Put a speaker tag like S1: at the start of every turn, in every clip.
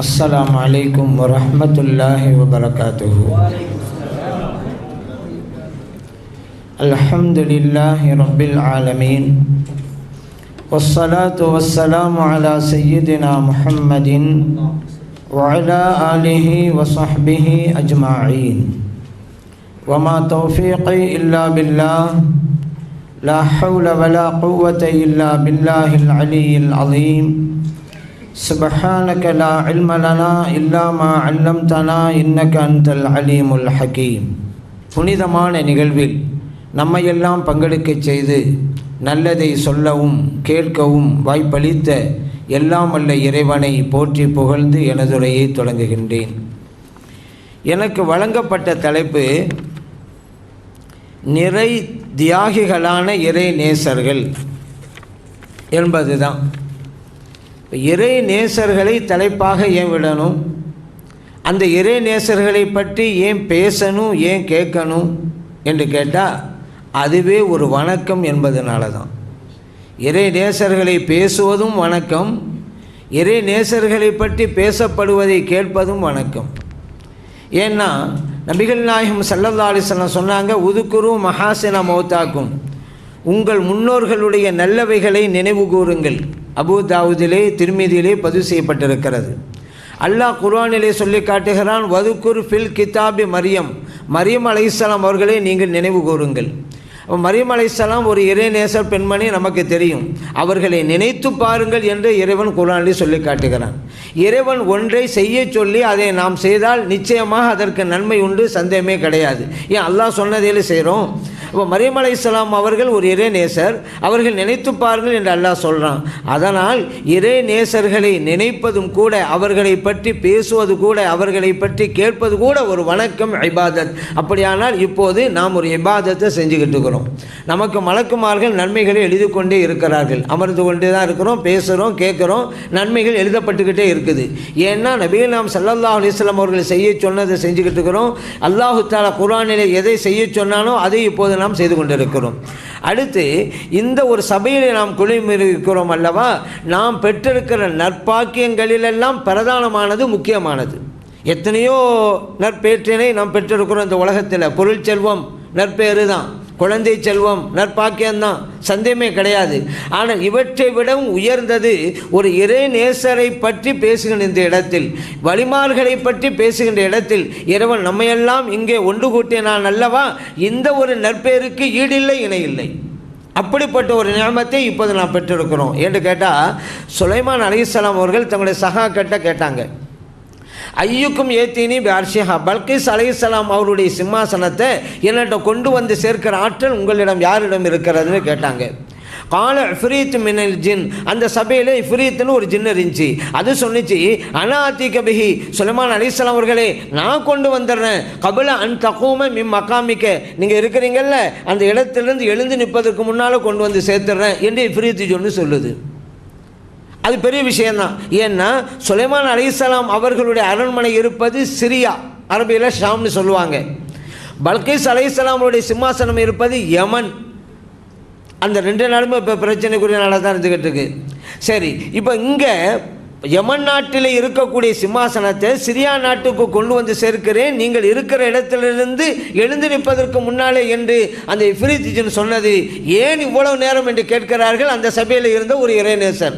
S1: السلام عليكم ورحمة الله وبركاته. الحمد لله رب العالمين، والصلاة والسلام على سيدنا محمد وعلى آله وصحبه أجمعين. وما توفيقي إلا بالله، لا حول ولا قوة إلا بالله العلي العظيم. سبحانك لا علم لنا إلا ما علمتنا إنك أنت العليم الحكيم. புனிதமான நிகழ்வில் நம்மையெல்லாம் பங்கெடுக்க செய்து நல்லதை சொல்லவும் கேட்கவும் வாய்ப்பளித்த எல்லாம் வல்ல இறைவனை போற்றி புகழ்ந்து எனதுரையை தொடங்குகின்றேன். எனக்கு வழங்கப்பட்ட தலைப்பு நிறை தியாகிகளான இறை நேசர்கள் என்பதுதான். இறை நேசர்களை தலைப்பாக ஏன் விடணும், அந்த இறை நேசர்களை பற்றி ஏன் பேசணும், ஏன் கேட்கணும் என்று கேட்டால் அதுவே ஒரு வணக்கம் என்பதனால தான். இறை நேசர்களை பேசுவதும் வணக்கம், இறை நேசர்களை பற்றி பேசப்படுவதை கேட்பதும் வணக்கம். ஏன்னா நபிகள் நாயகம் ஸல்லல்லாஹு அலைஹி வஸல்லம் சொன்னாங்க, உதுக்குரு மஹாசின மௌத்தாக்கும், உங்கள் முன்னோர்களுடைய நல்லவைகளை நினைவு கூறுங்கள். அபூ தாவூதிலே திர்மிதியிலே பதிவு செய்யப்பட்டிருக்கிறது. அல்லாஹ் குர்ஆனிலே சொல்லி காட்டுகிறான், வதுக்குர் ஃபில் கிதாபி மரியம், மரியம் அலைஹிஸ்ஸலாம் அவர்களை நீங்கள் நினைவு கூறுங்கள். மரியம் அலைஹிஸ்ஸலாம் ஒரு இறைநேசர் பெண்மணி, நமக்கு தெரியும். அவர்களை நினைத்து பாருங்கள் என்று இறைவன் குர்ஆனிலே சொல்லி காட்டுகிறான். இறைவன் ஒன்றை செய்ய சொல்லி அதை நாம் செய்தால் நிச்சயமாக அதற்கு நன்மை உண்டு, சந்தேகமே கிடையாது. ஏன் அல்லாஹ் சொன்னதிலே செய்கிறோம். இப்போ மரியம் அலைஹிஸ்ஸலாம் அவர்கள் ஒரு இறைநேசர், அவர்கள் நினைத்து பாருங்கள் என்று அல்லாஹ் சொல்கிறான். அதனால் இறைநேசர்களை நினைப்பதும் கூட, அவர்களை பற்றி பேசுவது கூட, அவர்களை பற்றி கேட்பது கூட ஒரு வணக்கம், இபாதத். அப்படியானால் இப்போது நாம் ஒரு இபாதத்தை செஞ்சுக்கிட்டு இருக்கிறோம். நமக்கு மலக்குமார்கள் நன்மைகளை எழுதி கொண்டே இருக்கிறார்கள். அமர்ந்து கொண்டே தான் இருக்கிறோம், பேசுகிறோம், கேட்குறோம், நன்மைகள் எழுதப்பட்டுக்கிட்டே இருக்குது. ஏன்னா நபிகள் நாம் ஸல்லல்லாஹு அலைஹி வஸல்லம் அவர்கள் செய்ய சொன்னதை செஞ்சுக்கிட்டு இருக்கிறோம். அல்லாஹு தஆலா குர்ஆனிலே எதை செய்ய சொன்னானோ அதை இப்போது நாம் செய்து கொண்டிருக்கிறோம். அடுத்து இந்த ஒரு சபையிலே நாம் குழுமிருக்கிறோம் அல்லவா, நாம் பெற்றிருக்கிற நற்பாக்கியங்களிலெல்லாம் பிரதானமானது, முக்கியமானது. எத்தனையோ நற்பேற்றினை நாம் பெற்றிருக்கிறோம் இந்த உலகத்தில். பொருள் செல்வம் நற்பேறு தான், குழந்தை செல்வம் நற்பாக்கியம்தான், சந்தேகமே கிடையாது. ஆனால் இவற்றை விடவும் உயர்ந்தது ஒரு இறை நேசரை பற்றி பேசுகின்ற இந்த இடத்தில், வலிமார்களை பற்றி பேசுகின்ற இடத்தில் இறைவன் நம்மையெல்லாம் இங்கே ஒன்று கூட்டினான் அல்லவா. இந்த ஒரு நற்பேருக்கு ஈடில்லை, இணையில்லை. அப்படிப்பட்ட ஒரு நியமத்தை இப்போது நாம் பெற்றிருக்கிறோம். என்று கேட்டால் சுலைமான் அலைஹிஸ்ஸலாம் அவர்கள் தங்களுடைய சகாக்கிட்ட கேட்டாங்க, ஐயுக்கும் ஏத்தீனி பார்ஷிஹா, பல்கிஸ் அலைஹிஸ்ஸலாம் அவருடைய சிம்மாசனத்தை என்னிடம் கொண்டு வந்து சேர்க்கிற ஆற்றல் உங்களிடம் யாரிடம் இருக்கிறதுன்னு கேட்டாங்க. கால இஃப்ரீத் மினல் ஜின், அந்த சபையில் இஃப்ரீத்னு ஒரு ஜின் இருந்துச்சு. அது சொன்னிச்சு, அனாத்தி கபிஹி, சுலைமான் அலைஹிஸ்ஸலாம் அவர்களே நான் கொண்டு வந்துடுறேன், கபல அன் தகூம மிம் மகாமிக்க, நீங்கள் இருக்கிறீங்கல்ல அந்த இடத்திலிருந்து எழுந்து நிற்பதற்கு முன்னால் கொண்டு வந்து சேர்த்துடுறேன் என்று இஃப்ரீத் ஜொன்னு சொல்லுது. அது பெரிய விஷயந்தான். ஏன்னா சுலைமான் அலைஹிஸ்ஸலாம் அவர்களுடைய அரண்மனை இருப்பது சிரியா, அரபியில் ஷாம்னு சொல்லுவாங்க. பல்கிஸ் அலைஹிஸ்ஸலாமுடைய சிம்மாசனம் இருப்பது யமன். அந்த ரெண்டு நாளுமே இப்போ பிரச்சனைக்குரிய நாளாக தான் இருந்துக்கிட்டு இருக்கு. சரி, இப்போ இங்கே யமன் நாட்டில் இருக்கக்கூடிய சிம்மாசனத்தை சிரியா நாட்டுக்கு கொண்டு வந்து சேர்க்கிறேன், நீங்கள் இருக்கிற இடத்திலிருந்து எழுந்து நிற்பதற்கு முன்னாலே என்று அந்த இஃப்ரீத் ஜின் சொன்னது. ஏன் இவ்வளவு நேரம் என்று கேட்கிறார்கள் அந்த சபையில் இருந்த ஒரு இறைநேசர்.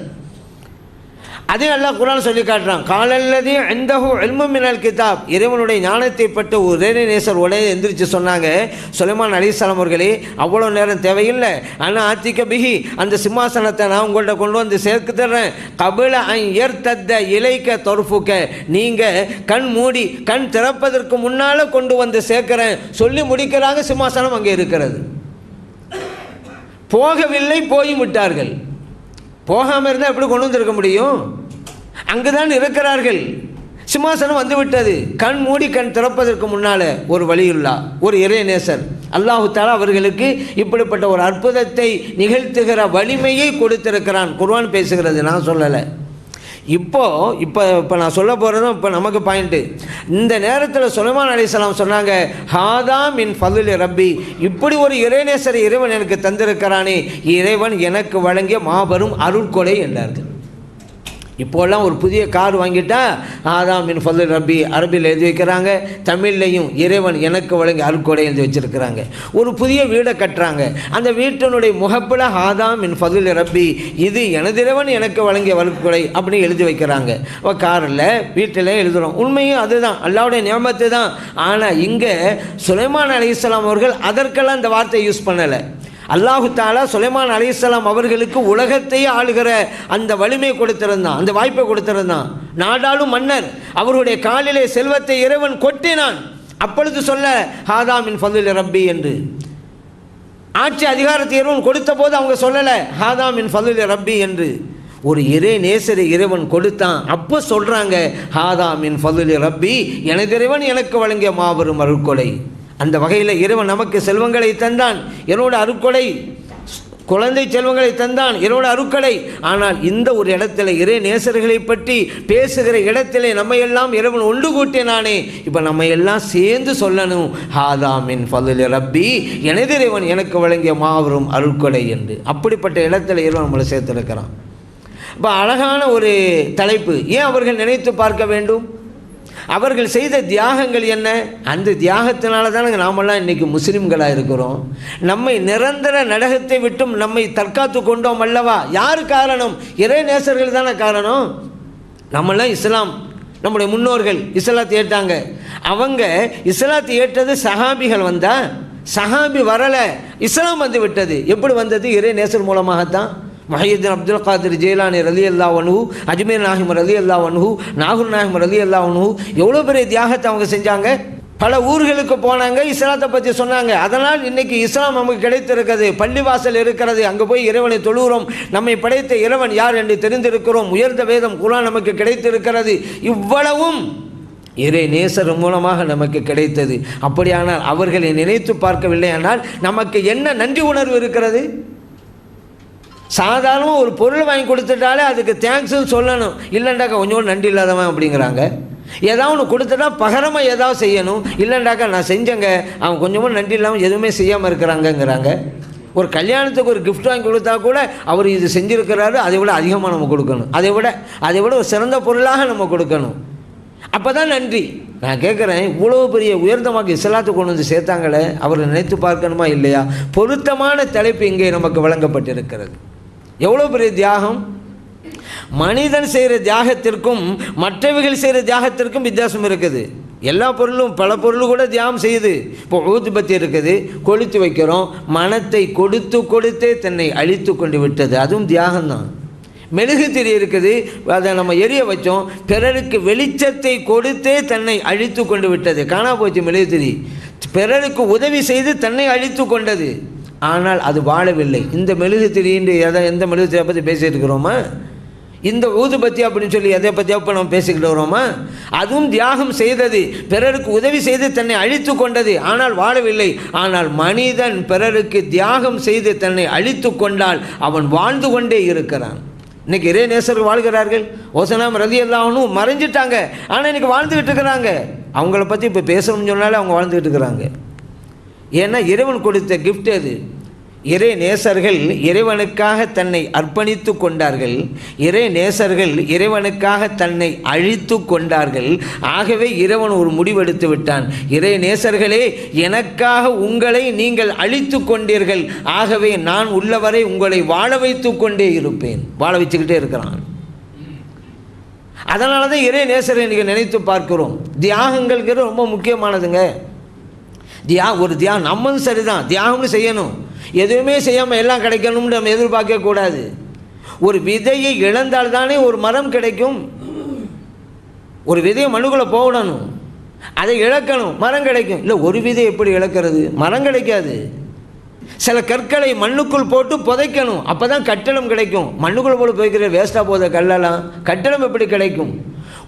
S1: அதே அல்லாஹ் குர்ஆன் சொல்லி காட்டுறான், காலல்லதி இந்தஹு இல்மு மினல் கிதாப், இறைவனுடைய ஞானத்தை பட்ட ஒரு இறைநேசர் உடனே எந்திரிச்சு சொன்னாங்க, சுலைமான் அலைஹிஸ்ஸலாம் அவர்களே அவ்வளோ நேரம் தேவையில்லை, ஆனால் ஆத்திக்க பிஹி, அந்த சிம்மாசனத்தை நான் உங்கள்கிட்ட கொண்டு வந்து சேர்த்து தர்றேன், கபில அன் யர்தத்த இலைக்க தொர்ஃபுக்க, நீங்கள் கண் மூடி கண் திறப்பதற்கு முன்னால் கொண்டு வந்து சேர்க்கிறேன் சொல்லி முடிக்கிறாங்க. சிம்மாசனம் அங்கே இருக்கிறது. போகவில்லை, போய் விட்டார்கள். போகாமல் இருந்தால் எப்படி கொண்டு வந்திருக்க முடியும்? அங்கு தான் இருக்கிறார்கள். சிம்மாசனம் வந்து விட்டது. கண் மூடி கண் திறப்பதற்கு முன்னால் ஒரு வலியுல்லா, ஒரு இறைநேசர் அல்லாஹு தஆலா அவர்களுக்கு இப்படிப்பட்ட ஒரு அற்புதத்தை நிகழ்த்துகிற வலிமையை கொடுத்திருக்கிறான். குர்ஆன் பேசுகிறது, நான் சொல்லலை. இப்போ நான் சொல்ல போகிறதும் இப்போ நமக்கு பாயிண்ட்டு. இந்த நேரத்தில் சுலைமான் அலைஹிஸ்ஸலாம் சொன்னாங்க, ஹாதா மின் ஃபதுலி ரப்பி, இப்படி ஒரு இறைநேசரை இறைவன் எனக்கு தந்திருக்கிறானே, இறைவன் எனக்கு வழங்கிய மாபெரும் அருட்கொடை என்றார்கள். இப்போல்லாம் ஒரு புதிய கார் வாங்கிட்டா ஆதாம் மின் ஃபதுல் ரப்பி அரபியில் எழுதி வைக்கிறாங்க, தமிழ்லையும் இறைவன் எனக்கு வழங்கி அருட்கொடை எழுதி வச்சுருக்கிறாங்க. ஒரு புதிய வீடை கட்டுறாங்க, அந்த வீட்டினுடைய முகப்பில் ஆதாம் மின் ஃபதுல் ரப்பி, இது எனது இறைவன் எனக்கு வழங்கிய அருட்கொடை அப்படின்னு எழுதி வைக்கிறாங்க. காரில் வீட்டில் எழுதுகிறோம், உண்மையும் அதுதான், அல்லாஹ்வுடைய நியமத்து தான். ஆனால் இங்கே சுலைமான் அலைஹிஸ்ஸலாம் அவர்கள் அதற்கெல்லாம் இந்த வார்த்தையை யூஸ் பண்ணலை. அல்லாஹு தாலா சுலைமான் அலைஹிஸ்ஸலாம் அவர்களுக்கு உலகத்தையே ஆளுகிற அந்த வலிமை கொடுத்திருந்தான், அந்த வாய்ப்பை கொடுத்திருந்தான். நாடாளும் மன்னர், அவருடைய காலிலே செல்வத்தை இறைவன் கொட்டினான். அப்பொழுது சொல்ல ஹாதா மின் ஃபதுல் ரப்பி என்று. ஆட்சி அதிகாரத்தை இறைவன் கொடுத்த போது அவங்க சொல்லலை ஹாதா மின் ஃபதுல் ரப்பி என்று. ஒரு இறை நேசரை இறைவன் கொடுத்தான், அப்போ சொல்கிறாங்க ஹாதா மின் ஃபதுல் ரப்பி, எனது இறைவன் எனக்கு வழங்கிய மாபெரும் அருட்கொடை. அந்த வகையில் இறைவன் நமக்கு செல்வங்களை தந்தான், என்னோட அருட்கொடை, குழந்தை செல்வங்களை தந்தான், என்னோட அருட்கொடை. ஆனால் இந்த ஒரு இடத்துல இறை நேசர்களை பற்றி பேசுகிற இடத்திலே நம்ம எல்லாம் இறைவன் ஒன்று கூட்டினானே, இப்போ நம்ம எல்லாம் சேர்ந்து சொல்லணும் ஹாதா மின் ஃபதுல் ரப்பி, எனது இறைவன் எனக்கு வழங்கிய மாபெரும் அருட்கொடை என்று. அப்படிப்பட்ட இடத்துல இறைவன் நம்மளை சேர்த்திருக்கிறான். இப்போ அழகான ஒரு தலைப்பு. ஏன் அவர்கள் நினைத்து பார்க்க வேண்டும்? அவர்கள் செய்த தியாகங்கள் என்ன? அந்த தியாகத்தினால தானே நாமெல்லாம் இன்றைக்கி முஸ்லீம்களாக இருக்கிறோம். நம்மை நிரந்தர நரகத்தை விட்டும் நம்மை தற்காத்து கொண்டோம் அல்லவா? யார் காரணம்? இறை நேசர்கள் தானே காரணம். நம்மளாம் இஸ்லாம், நம்முடைய முன்னோர்கள் இஸ்லாத்தை ஏற்றாங்க. அவங்க இஸ்லாத்தை ஏற்றது சஹாபிகள் வந்தா, சஹாபி வரலை, இஸ்லாம் வந்து விட்டது. எப்படி வந்தது? இறை நேசர் மூலமாகத்தான். முஹையீன் அப்துல் காதிர் ஜெயிலானி ரலியல்லாஹு அன்ஹு, அஜ்மீர் நாஹிம் ரலியல்லாஹு அன்ஹு, நாகூர் நாஹிம் ரலியல்லாஹு அன்ஹு எவ்வளோ பெரிய தியாகத்தை அவங்க செஞ்சாங்க. பல ஊர்களுக்கு போனாங்க, இஸ்லாத்தை பற்றி சொன்னாங்க. அதனால் இன்றைக்கி இஸ்லாம் நமக்கு கிடைத்திருக்கிறது. பள்ளிவாசல் இருக்கிறது, அங்கே போய் இறைவனை தொழுகிறோம். நம்மை படைத்த இறைவன் யார் என்று தெரிந்திருக்கிறோம். உயர்ந்த வேதம் குர்ஆன் நமக்கு கிடைத்திருக்கிறது. இவ்வளவும் இறை நேசர் மூலமாக நமக்கு கிடைத்தது. அப்படியானால் அவர்களை நினைத்து பார்க்கவில்லை ஆனால் நமக்கு என்ன நன்றி உணர்வு இருக்கிறது? சாதாரணமாக ஒரு பொருள் வாங்கி கொடுத்துட்டாலே அதுக்கு தேங்க்ஸ்ன்னு சொல்லணும். இல்லைண்டாக்கா கொஞ்சம் நன்றி இல்லாதவன் அப்படிங்கிறாங்க. ஏதாவது ஒன்று கொடுத்துட்டா பகரமாக ஏதாவது செய்யணும். இல்லைண்டாக்கா நான் செஞ்சேங்க, அவன் கொஞ்சமும் நன்றி இல்லாமல் எதுவுமே செய்யாமல் இருக்கிறாங்கங்கிறாங்க. ஒரு கல்யாணத்துக்கு ஒரு கிஃப்ட் வாங்கி கொடுத்தா கூட அவர் இது செஞ்சுருக்கிறாரு, அதை விட அதிகமாக நம்ம கொடுக்கணும், அதை விட ஒரு சிறந்த பொருளாக நம்ம கொடுக்கணும். அப்போ தான் நன்றி. நான் கேட்குறேன், இவ்வளோ பெரிய உயர்ந்தமாக இஸ்லாத்தை கொண்டு வந்து சேர்த்தாங்களே, அவரை நினைத்து பார்க்கணுமா இல்லையா? பொருத்தமான தலைப்பு இங்கே நமக்கு வழங்கப்பட்டிருக்கிறது. எவ்வளோ பெரிய தியாகம்! மனிதன் செய்கிற தியாகத்திற்கும் மற்றவைகள் செய்கிற தியாகத்திற்கும் வித்தியாசம் இருக்குது. எல்லா பொருளும், பல பொருள் கூட தியாகம் செய்யுது. இப்போ ஊதுபத்தி இருக்குது, கொளுத்து வைக்கிறோம். மனத்தை கொடுத்தே தன்னை அழித்து கொண்டு விட்டது, அதுவும் தியாகம்தான். மெழுகுதிரி இருக்குது, அதை நம்ம எரிய வச்சோம், பிறருக்கு வெளிச்சத்தை கொடுத்தே தன்னை அழித்து கொண்டு விட்டது, காணா போச்சு மெழுகுதிரி. பிறருக்கு உதவி செய்து தன்னை அழித்து கொண்டது, ஆனால் அது வாழவில்லை. இந்த மெழுகுதிரின்னு எந்த மெழுகுதிரியை பற்றி பேசிகிட்டு இருக்கிறோமா? இந்த ஊதுபத்தி அப்படின்னு சொல்லி எதை பற்றி அப்போ நம்ம பேசிக்கிட்டு வரோமா? அதுவும் தியாகம் செய்தது, பிறருக்கு உதவி செய்து தன்னை அழித்து கொண்டது, ஆனால் வாழவில்லை. ஆனால் மனிதன் பிறருக்கு தியாகம் செய்து தன்னை அழித்து கொண்டால் அவன் வாழ்ந்து கொண்டே இருக்கிறான். இன்றைக்கி இறை நேசர்கள் வாழ்கிறார்கள். ஓசனாம் ரலியல்லாஹு அன்ஹு மறைஞ்சிட்டாங்க, ஆனால் இன்றைக்கி வாழ்ந்துக்கிட்டு இருக்கிறாங்க. அவங்கள பற்றி இப்போ பேசணும்னு சொன்னாலே அவங்க வாழ்ந்துக்கிட்டு இருக்கிறாங்க. ஏன்னா இறைவன் கொடுத்த கிஃப்ட் அது. இறை நேசர்கள் இறைவனுக்காக தன்னை அர்ப்பணித்து கொண்டார்கள். இறை நேசர்கள் இறைவனுக்காக தன்னை அழித்து கொண்டார்கள். ஆகவே இறைவன் ஒரு முடிவெடுத்து விட்டான். இறை நேசர்களே, எனக்காக உங்களை நீங்கள் அழித்து கொண்டீர்கள், ஆகவே நான் உள்ளவரை உங்களை வாழ வைத்து கொண்டே இருப்பேன். வாழ வச்சுக்கிட்டே இருக்கிறான். அதனால தான் இறை நேசரை நீங்கள் நினைத்து பார்க்கிறோம். தியாகங்கள்ங்கிறது ரொம்ப முக்கியமானதுங்க. ஒரு தியாகம் நம்மளும் சரிதான், தியாகம்னு செய்யணும். எதுவுமே செய்யாமல் எல்லாம் கிடைக்கணும்னு நம்ம எதிர்பார்க்கக்கூடாது. ஒரு விதையை இழந்தால்தானே ஒரு மரம் கிடைக்கும். ஒரு விதையை மண்ணுக்குள்ளே போடணும், அதை இழக்கணும், மரம் கிடைக்கும். இல்லை, ஒரு விதை எப்படி இழக்கிறது? மரம் கிடைக்காது. சில கற்களை மண்ணுக்குள் போட்டு புதைக்கணும், அப்போ தான் கட்டடம் கிடைக்கும். மண்ணுக்குள்ளே போட்டு புதைக்கிற வேஸ்ட்டாக போத கல்லெல்லாம் கட்டடம் எப்படி கிடைக்கும்?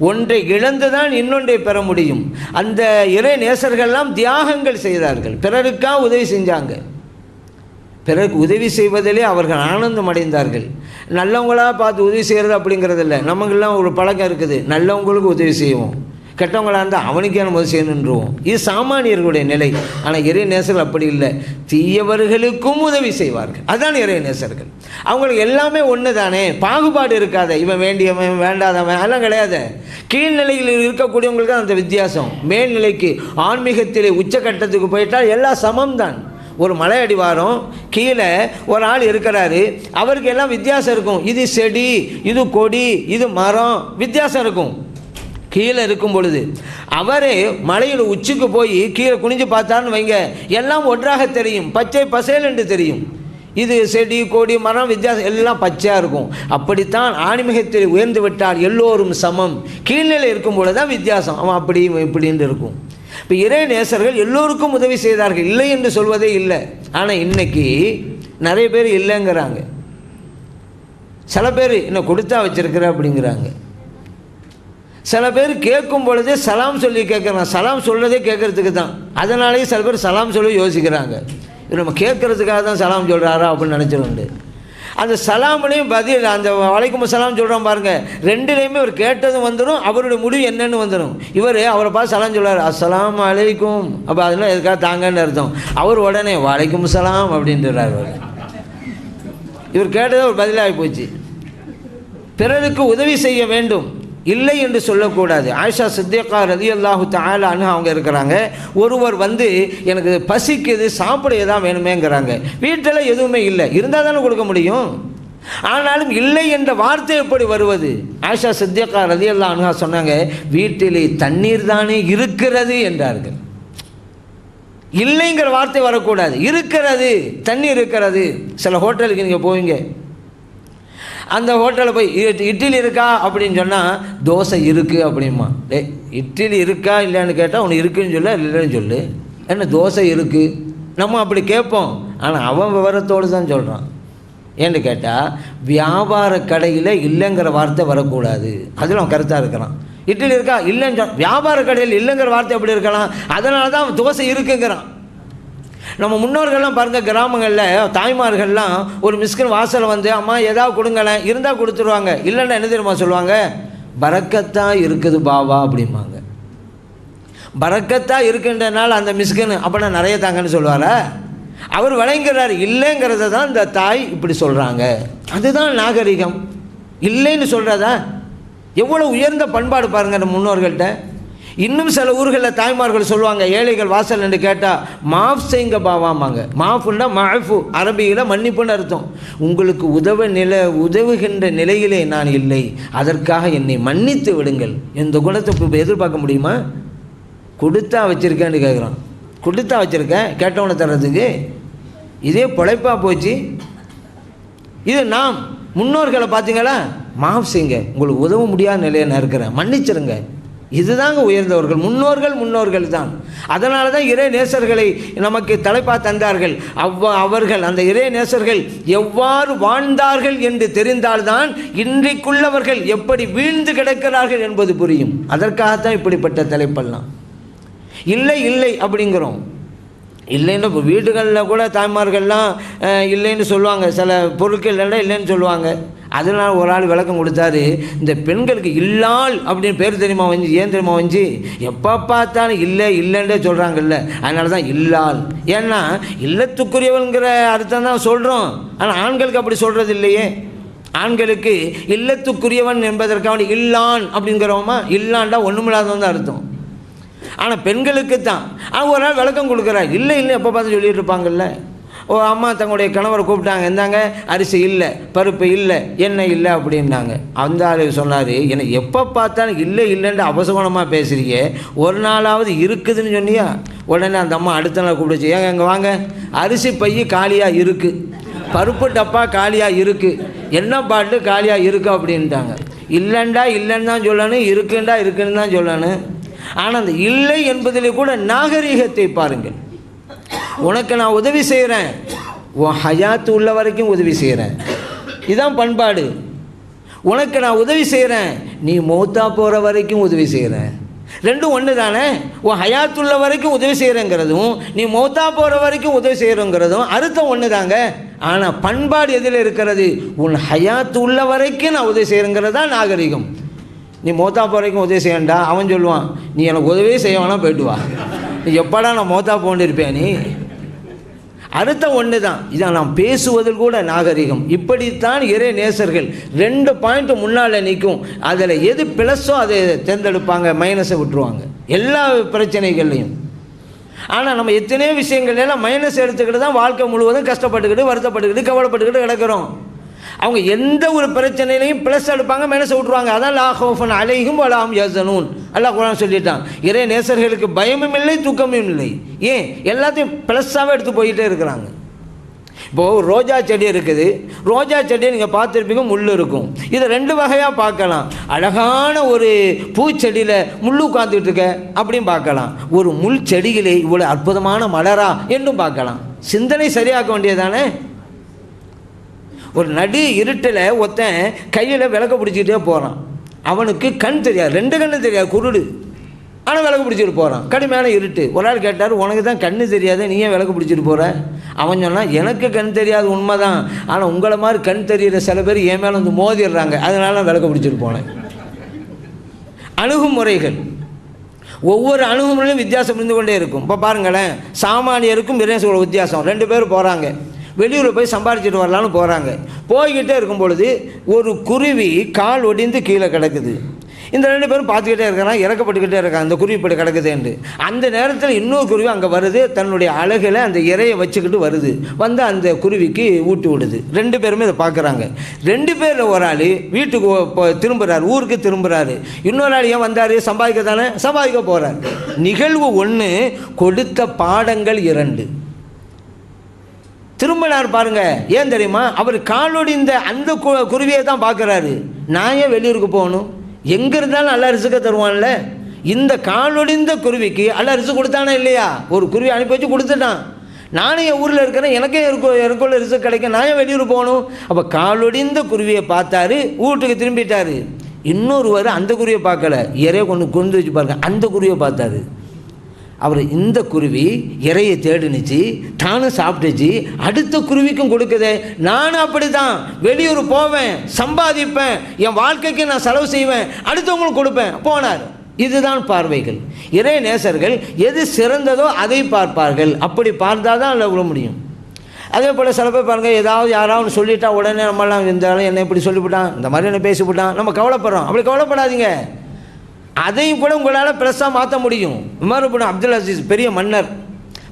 S1: ஒன்றை இழந்து தான் இன்னொன்றை பெற முடியும். அந்த இறை நேசர்கள்லாம் தியாகங்கள் செய்தார்கள், பிறருக்காக உதவி செஞ்சாங்க. பிறருக்கு உதவி செய்வதிலே அவர்கள் ஆனந்தம் அடைந்தார்கள். நல்லவங்களாக பார்த்து உதவி செய்கிறது அப்படிங்கிறது இல்லை. நமக்கெல்லாம் ஒரு பழக்கம் இருக்குது, நல்லவங்களுக்கு உதவி செய்வோம், கெட்டவங்களாக இருந்தால் அவனுக்கே நம்ம செய்யணுன்றோம். இது சாமானியர்களுடைய நிலை. ஆனால் இறை நேசர்கள் அப்படி இல்லை, தீயவர்களுக்கும் உதவி செய்வார்கள். அதுதான் இறை நேசர்கள். அவங்களுக்கு எல்லாமே ஒன்று தானே, பாகுபாடு இருக்காத, இவன் வேண்டியவன் வேண்டாதவன் அதெல்லாம் கிடையாது. கீழ்நிலையில் இருக்கக்கூடியவங்களுக்கு தான் அந்த வித்தியாசம். மேல்நிலைக்கு ஆன்மீகத்திலே உச்சக்கட்டத்துக்கு போயிட்டால் எல்லாம் சமம்தான். ஒரு மலை அடிவாரம் கீழே ஒரு ஆள் இருக்கிறாரு, அவருக்கு எல்லாம் வித்தியாசம் இருக்கும். இது செடி, இது கொடி, இது மரம், வித்தியாசம் இருக்கும். கீழே இருக்கும் பொழுது அவரே மலையோட உச்சிக்கு போய் கீழே குனிஞ்சு பார்த்தாருன்னு வைங்க, எல்லாம் ஒன்றாக தெரியும், பச்சை பசேல் என்று தெரியும். இது செடி கொடி மரம் வித்தியாசம் எல்லாம் பச்சையாக இருக்கும். அப்படித்தான் ஆன்மீகத்தில் உயர்ந்து விட்டால் எல்லோரும் சமம். கீழ்நிலை இருக்கும் பொழுது தான் வித்தியாசம், அவன் அப்படி இப்படின்னு இருக்கும். இப்போ இறை நேசர்கள் எல்லோருக்கும் உதவி செய்தார்கள், இல்லை என்று சொல்வதே இல்லை. ஆனால் இன்னைக்கு நிறைய பேர் இல்லைங்கிறாங்க. சில பேர் இன்னும் கொடுத்தா வச்சிருக்கிற அப்படிங்கிறாங்க. சில பேர் கேட்கும் பொழுதே சலாம் சொல்லி கேட்குறாங்க. சலாம் சொல்கிறதே கேட்குறதுக்கு தான். அதனாலேயே சில பேர் சலாம் சொல்லி யோசிக்கிறாங்க, இது நம்ம கேட்குறதுக்காக தான் சலாம் சொல்கிறாரா அப்படின்னு நினச்சிடுண்டு. அந்த சலாம்லேயும் பதில், அந்த வலைக்கும் சலாம் சொல்கிறோம் பாருங்கள், ரெண்டுலேயுமே அவர் கேட்டதும் வந்துடும், அவருடைய முடிவு என்னன்னு வந்துடும். இவர் அவரை பார்த்து சலாம் சொல்கிறார், அஸ்ஸலாமு அலைக்கும், அப்போ அதெல்லாம் எதுக்காக தாங்கன்னு அர்த்தம். அவர் உடனே வலைக்கும் சலாம் அப்படின்றார். இவர் கேட்டது ஒரு பதிலாகி போச்சு. பிறருக்கு உதவி செய்ய வேண்டும், இல்லை என்று சொல்லக்கூடாது. ஆயிஷா சித்திகா ரலியல்லாஹு தஆலா அன்ஹா அவங்க இருக்கிறாங்க. ஒருவர் வந்து எனக்கு பசிக்குது, சாப்பிட ஏதாவது வேணுமேங்கிறாங்க. வீட்டில் எதுவுமே இல்லை, இருந்தால் தானே கொடுக்க முடியும். ஆனாலும் இல்லை என்ற வார்த்தை எப்படி வருவது? ஆயிஷா சித்திகா ரலியல்லாஹு அன்ஹா சொன்னாங்க, வீட்டிலே தண்ணீர் தானே இருக்கிறது என்றார்கள். இல்லைங்கிற வார்த்தை வரக்கூடாது, இருக்கிறது, தண்ணீர் இருக்கிறது. சில ஹோட்டலுக்கு நீங்கள் போவீங்க, அந்த ஹோட்டலில் போய் இட்லி இருக்கா அப்படின்னு சொன்னால் தோசை இருக்குது அப்படிமா. இட்லி இருக்கா இல்லைன்னு கேட்டால் உனக்கு இருக்குன்னு சொல்ல, இல்லைன்னு சொல்லு, என்ன தோசை இருக்குது நம்ம அப்படி கேட்போம். ஆனால் அவன் விவரத்தோடு தான் சொல்கிறான். ஏன்னு கேட்டால் வியாபார கடையில் இல்லைங்கிற வார்த்தை வரக்கூடாது, அதில் அவன் கருத்தாக இருக்கிறான். இட்லி இருக்கா இல்லைன்னு சொல், வியாபார கடையில் இல்லைங்கிற வார்த்தை எப்படி இருக்கலாம்? அதனால தான் அவன் தோசை இருக்குங்கிறான். நம்ம முன்னோர்கள்லாம் பாருங்கள், கிராமங்களில் தாய்மார்கள்லாம் ஒரு மிஸ்கின் வாசலை வந்து அம்மா ஏதாவது கொடுங்களேன், இருந்தால் கொடுத்துருவாங்க, இல்லைன்னா என்ன தெரியுமா சொல்லுவாங்க? பரக்கத்தான் இருக்குது பாவா அப்படிம்பாங்க. பரக்கத்தான் இருக்குன்றனால அந்த மிஸ்கின் அப்படின்னா நிறைய தாங்கன்னு சொல்லுவாரா? அவர் வழங்குகிறார், இல்லைங்கிறத தான் இந்த தாய் இப்படி சொல்கிறாங்க. அதுதான் நாகரிகம். இல்லைன்னு சொல்கிறதா எவ்வளோ உயர்ந்த பண்பாடு பாருங்கள் நம்ம முன்னோர்கள்ட்ட. இன்னும் சில ஊர்களில் தாய்மார்கள் சொல்லுவாங்க, ஏழைகள் வாசல் என்று கேட்டால் மாஃப் செய்யுங்க பாவாமாங்க. மாஃபுன்னா மாஃபு, அரபியில் மன்னிப்புன்னு அர்த்தம். உங்களுக்கு உதவுகின்ற நிலையிலே நான் இல்லை, அதற்காக என்னை மன்னித்து விடுங்கள். இந்த குணத்தை இப்போ எதிர்பார்க்க முடியுமா? கொடுத்தா வச்சுருக்கேன்னு கேட்குறான். கொடுத்தா வச்சுருக்கேன் கேட்டவனை தர்றதுக்கு இதே பொழைப்பாக போச்சு. இது நாம் முன்னோர்களை பார்த்தீங்களா, மாஃப் செய்யுங்க, உங்களுக்கு உதவ முடியாத நிலையை நான் இருக்கிறேன், மன்னிச்சிருங்க. இதுதாங்க உயர்ந்தவர்கள். முன்னோர்கள் தான். அதனால தான் இறை நேசர்களை நமக்கு தலைப்பா தந்தார்கள். அவர்கள் அந்த இறை நேசர்கள் எவ்வாறு வாழ்ந்தார்கள் என்று தெரிந்தால்தான் இன்றைக்குள்ளவர்கள் எப்படி வீழ்ந்து கிடக்கிறார்கள் என்பது புரியும். அதற்காகத்தான் இப்படிப்பட்ட தலைப்பெல்லாம். இல்லை அப்படிங்கிறோம். இல்லைன்னு இப்போ வீடுகளில் கூட தாய்மார்கள்லாம் இல்லைன்னு சொல்லுவாங்க, சில பொருட்கள் இல்லைன்னு சொல்லுவாங்க. அதனால் ஒரு ஆள் விளக்கம் கொடுத்தாரு, இந்த பெண்களுக்கு இல்லாள் அப்படின்னு பேர் தெரியுமா வந்து, ஏன் தெரியுமா வந்து, எப்போ பார்த்தாலும் இல்லைன்னே சொல்கிறாங்கல்ல, அதனால தான் இல்லாள். ஏன்னா இல்லத்துக்குரியவங்கிற அர்த்தம் தான் சொல்கிறோம், ஆனால் ஆண்களுக்கு அப்படி சொல்கிறது இல்லையே. ஆண்களுக்கு இல்லத்துக்குரியவன் என்பதற்காக இல்லான் அப்படிங்கிறோமா, இல்லான்டா ஒன்றுமில்லாதவன் தான் அர்த்தம். ஆனால் பெண்களுக்கு தான். ஒரு நாள் விளக்கம் கொடுக்குறாரு, இல்லை எப்போ பார்த்து சொல்லிட்டு இருப்பாங்கல்ல. அம்மா தங்களுடைய கணவரை கூப்பிட்டாங்க, இருந்தாங்க அரிசி இல்லை, பருப்பு இல்லை, எண்ணெய் இல்லை அப்படின்னாங்க. அந்த ஆளு சொன்னார், எனக்கு எப்போ பார்த்தாலும் இல்லைன்னு அபசகுணமாக பேசுகிறீங்க, ஒரு நாளாவது இருக்குதுன்னு சொன்னியா? உடனே அந்த அம்மா அடுத்த நாள் கூப்பிடுச்சு, ஏங்க இங்கே வாங்க, அரிசி பைய காலியாக இருக்குது, பருப்பு டப்பா காலியாக இருக்குது, எண்ணெய் பாட்டில் காலியாக இருக்குது அப்படின்ட்டாங்க. இல்லைன்னு தான் சொல்லணும், இருக்குன்னு தான் சொல்லணும். ஆனால் அந்த இல்லை என்பதிலே கூட நாகரீகத்தை பாருங்கள். உனக்கு நான் உதவி செய்கிறேன், உன் ஹயாத்து உள்ள வரைக்கும் உதவி செய்கிறேன், இதுதான் பண்பாடு. உனக்கு நான் உதவி செய்கிறேன், நீ மௌத்தா போகிற வரைக்கும் உதவி செய்கிறேன், ரெண்டும் ஒன்று தானே. உன் ஹயாத்துள்ள வரைக்கும் உதவி செய்கிறேங்கிறதும் நீ மௌத்தா போகிற வரைக்கும் உதவி செய்கிறோங்கிறதும் அர்த்தம் ஒன்று தாங்க. ஆனால் பண்பாடு எதில் இருக்கிறது? உன் ஹயாத்து உள்ள வரைக்கும் நான் உதவி செய்கிறேங்கிறது தான் நாகரிகம். நீ மோத்தா போகிறதுக்கும் உதவி செய்யண்டா. அவன் சொல்லுவான், நீ எனக்கு உதவியே செய்ய வேணாம், போய்ட்டு வா. நீ எப்படா நான் மோத்தா போன்னு இருப்பேன். நீ அர்த்தம் ஒன்று தான். இதான் நாம் பேசுவதில் கூட நாகரிகம். இப்படித்தான் இறை நேசர்கள் 2 பாயிண்ட் முன்னால் நிற்கும். அதில் எது பிளஸோ அதை தேர்ந்தெடுப்பாங்க, மைனஸை விட்டுருவாங்க எல்லா பிரச்சனைகள்லையும். ஆனால் நம்ம எத்தனையோ விஷயங்கள் எல்லாம் மைனஸ் எடுத்துக்கிட்டு தான் வாழ்க்கை முழுவதும் கஷ்டப்பட்டுக்கிட்டு வருத்தப்பட்டுக்கிட்டு கவலைப்பட்டுக்கிட்டு கிடக்கிறோம். அவங்க எந்த ஒரு பிரச்சனையிலையும் ப்ளஸ் எடுப்பாங்க, மைனஸை விட்டுருவாங்க. அதான் லா ஹௌஃபுன் அலைஹிம் வலா ஹும் யஹ்சனூன். அல்லாஹ் குர்ஆன் சொல்லிட்டான், இறை நேசர்களுக்கு பயமும் இல்லை தூக்கமும் இல்லை. ஏன்? எல்லாத்தையும் ப்ளஸ்ஸாகவே எடுத்து போயிட்டே இருக்கிறாங்க. இப்போது ரோஜா செடி இருக்குது. ரோஜா செடியை நீங்கள் பார்த்துருப்பீங்க, முள் இருக்கும். இதை 2 வகையாக பார்க்கலாம். அழகான ஒரு பூச்செடியில் முள் உட்காந்துட்டு இருக்க அப்படின்னு பார்க்கலாம். ஒரு முள் செடியிலே இவ்வளோ அற்புதமான மலரா என்றும் பார்க்கலாம். சிந்தனை சரியாக்க வேண்டியதானே. ஒரு நடு இருட்டில் ஒருத்தன் கையில் விளக்க பிடிச்சிக்கிட்டே போகிறான். அவனுக்கு கண் தெரியாது, 2 கண்ணு தெரியாது, குருடு. ஆனால் விளக்கு பிடிச்சிட்டு போகிறான். கடுமையான இருட்டு. ஒரு ஆள் கேட்டார், உனக்கு தான் கண்ணு தெரியாது, நீ ஏன் விளக்கு பிடிச்சிட்டு போகிற? அவன் சொன்னான், எனக்கு கண் தெரியாது உண்மை தான், ஆனால் உங்களை மாதிரி கண் தெரிகிற சில பேர் என் மேலே வந்து மோதிடுறாங்க, அதனால விளக்கு பிடிச்சிட்டு போனேன். அணுகுமுறைகள், ஒவ்வொரு அணுகுமுறையிலும் வித்தியாசம் இருந்து கொண்டே இருக்கும். இப்போ பாருங்களேன், சாமானியருக்கும் இறைவனுக்கும் வித்தியாசம். 2 பேர் போகிறாங்க, வெளியூரில் போய் சம்பாதிச்சுட்டு வரலான்னு போகிறாங்க. போய்கிட்டே இருக்கும் பொழுது ஒரு குருவி கால் ஒடிந்து கீழே கிடக்குது. இந்த 2 பேரும் பார்த்துக்கிட்டே இருக்கிறான், இறக்கப்பட்டுக்கிட்டே இருக்கான், அந்த குருவி இப்படி கிடக்குதுன்னு. அந்த நேரத்தில் இன்னொரு குருவி அங்கே வருது, தன்னுடைய அழகில் அந்த இறையை வச்சுக்கிட்டு வருது. வந்து அந்த குருவிக்கு ஊட்டி விடுது. 2 பேருமே இதை பார்க்குறாங்க. 2 பேரில் ஒரு ஆள் வீட்டுக்கு திரும்புகிறார், ஊருக்கு திரும்புகிறாரு. இன்னொரு ஆள் ஏன் வந்தார்? சம்பாதிக்க தானே, சம்பாதிக்க போகிறார். நிகழ்வு 1, கொடுத்த பாடங்கள் 2. திரும்பினார் பாருங்க. ஏன் தெரியுமா? அவர் காலொடிந்த அந்த குருவியை தான் பார்க்குறாரு. நான் ஏன் வெளியூருக்கு போகணும்? எங்கே இருந்தாலும் அல்லா ரிசுக்க தருவான்ல. இந்த காலொடிந்த குருவிக்கு அல்லா ரிசு கொடுத்தானே இல்லையா? ஒரு குருவி அனுப்பி வச்சு கொடுத்துட்டான். நானும் என் ஊரில் இருக்கிறேன், எனக்கே எனக்குள்ள ரிசு கிடைக்கும், நான் ஏன் வெளியூர் போகணும்? அப்போ காலொடிந்த குருவியை பார்த்தாரு, வீட்டுக்கு திரும்பிட்டார். இன்னொருவர் அந்த குருவியை பார்க்கல, இறையை கொண்டு வச்சு பாருங்க, அந்த குருவியை பார்த்தாரு. அவர் இந்த குருவி இறையை தேடினுச்சு, தானும் சாப்பிட்டுச்சு, அடுத்த குருவிக்கும் கொடுக்குதே. நானும் அப்படி தான், வெளியூர் போவேன், சம்பாதிப்பேன், என் வாழ்க்கைக்கு நான் செலவு செய்வேன், அடுத்தவங்களுக்கு கொடுப்பேன். போனார். இதுதான் பார்வைகள். இறை நேசர்கள் எது சிறந்ததோ அதை பார்ப்பார்கள். அப்படி பார்த்தால் தான் அதில் விட முடியும். அதே போல் சில பேர் பாருங்கள், ஏதாவது யாராவது சொல்லிட்டா உடனே நம்மளாம் இருந்தாலும் என்னை இப்படி சொல்லிவிட்டான், இந்த மாதிரி என்ன பேசிவிட்டான், நம்ம கவலைப்படுறோம். அப்படி கவலைப்படாதீங்க. அதையும் கூட உங்களால் ப்ரெஸ்ஸாக மாற்ற முடியும். உமர் இப்னு அப்துல் அசீஸ் பெரிய மன்னர்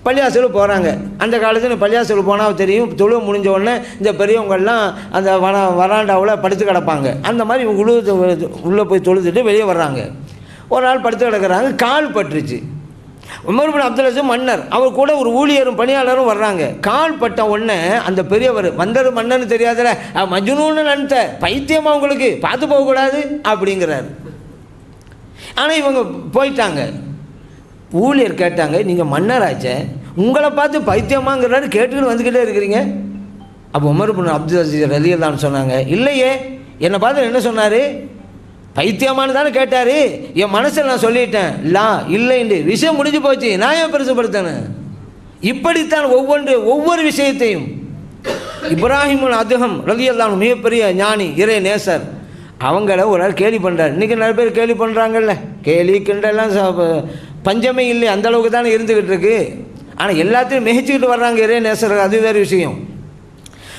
S1: பள்ளியாசலுக்கு போகிறாங்க. அந்த காலத்தில் பள்ளியாசலுக்கு போனால் தெரியும், தொழுவு முடிஞ்ச உடனே இந்த பெரியவங்கள்லாம் அந்த வராண்டாவில் படுத்து கிடப்பாங்க. அந்த மாதிரி உள்ளே போய் தொழுதுட்டு வெளியே வர்றாங்க. ஒரு நாள் படுத்து கிடக்கிறாங்க, கால் பட்டுருச்சு. உமர் இப்னு அப்துல் அசீஸ் மன்னர், அவர் கூட ஒரு ஊழியரும் பணியாளரும் வர்றாங்க. கால் பட்ட உடனே அந்த பெரியவர், வந்தது மன்னன்னு தெரியாதுல, மஜ்னூன்னு நினைத்த, பைத்தியமாக உங்களுக்கு பார்த்து போகக்கூடாது அப்படிங்கிறார். ஆனால் இவங்க போயிட்டாங்க. ஊழியர் கேட்டாங்க, நீங்கள் மன்னராச்சே, உங்களை பார்த்து பைத்தியமாங்கிறாரு, கேட்டுக்கிட்டு வந்துக்கிட்டே இருக்கிறீங்க. அப்போ உமர் இப்னு அப்துல் அசீஸ் ரலியல்லாஹு சொன்னாங்க, இல்லையே, என்னை பார்த்து என்ன சொன்னார்? பைத்தியமானு தானே கேட்டார். என் மனசில் நான் சொல்லிட்டேன், லா இல்லைன்னு, விஷயம் முடிஞ்சு போச்சு, நான் ஏன் பெருசுப்படுத்தேன்? இப்படித்தான் ஒவ்வொரு விஷயத்தையும். இப்ராஹிமுல் அதுஹம் ரலியல்லாஹு மிகப்பெரிய ஞானி, இறை நேசர், அவங்கள ஒரு நாள் கேலி பண்ணுறாரு. இன்றைக்கி நிறைய பேர் கேலி பண்ணுறாங்கல்ல, கேலி கிண்டெல்லாம் பஞ்சமே இல்லை, அந்தளவுக்கு தானே இருந்துக்கிட்டு இருக்கு. ஆனால் எல்லாத்தையும் மிகச்சிக்கிட்டு வர்றாங்க இறை நேசர்கள், அது வேறு விஷயம்.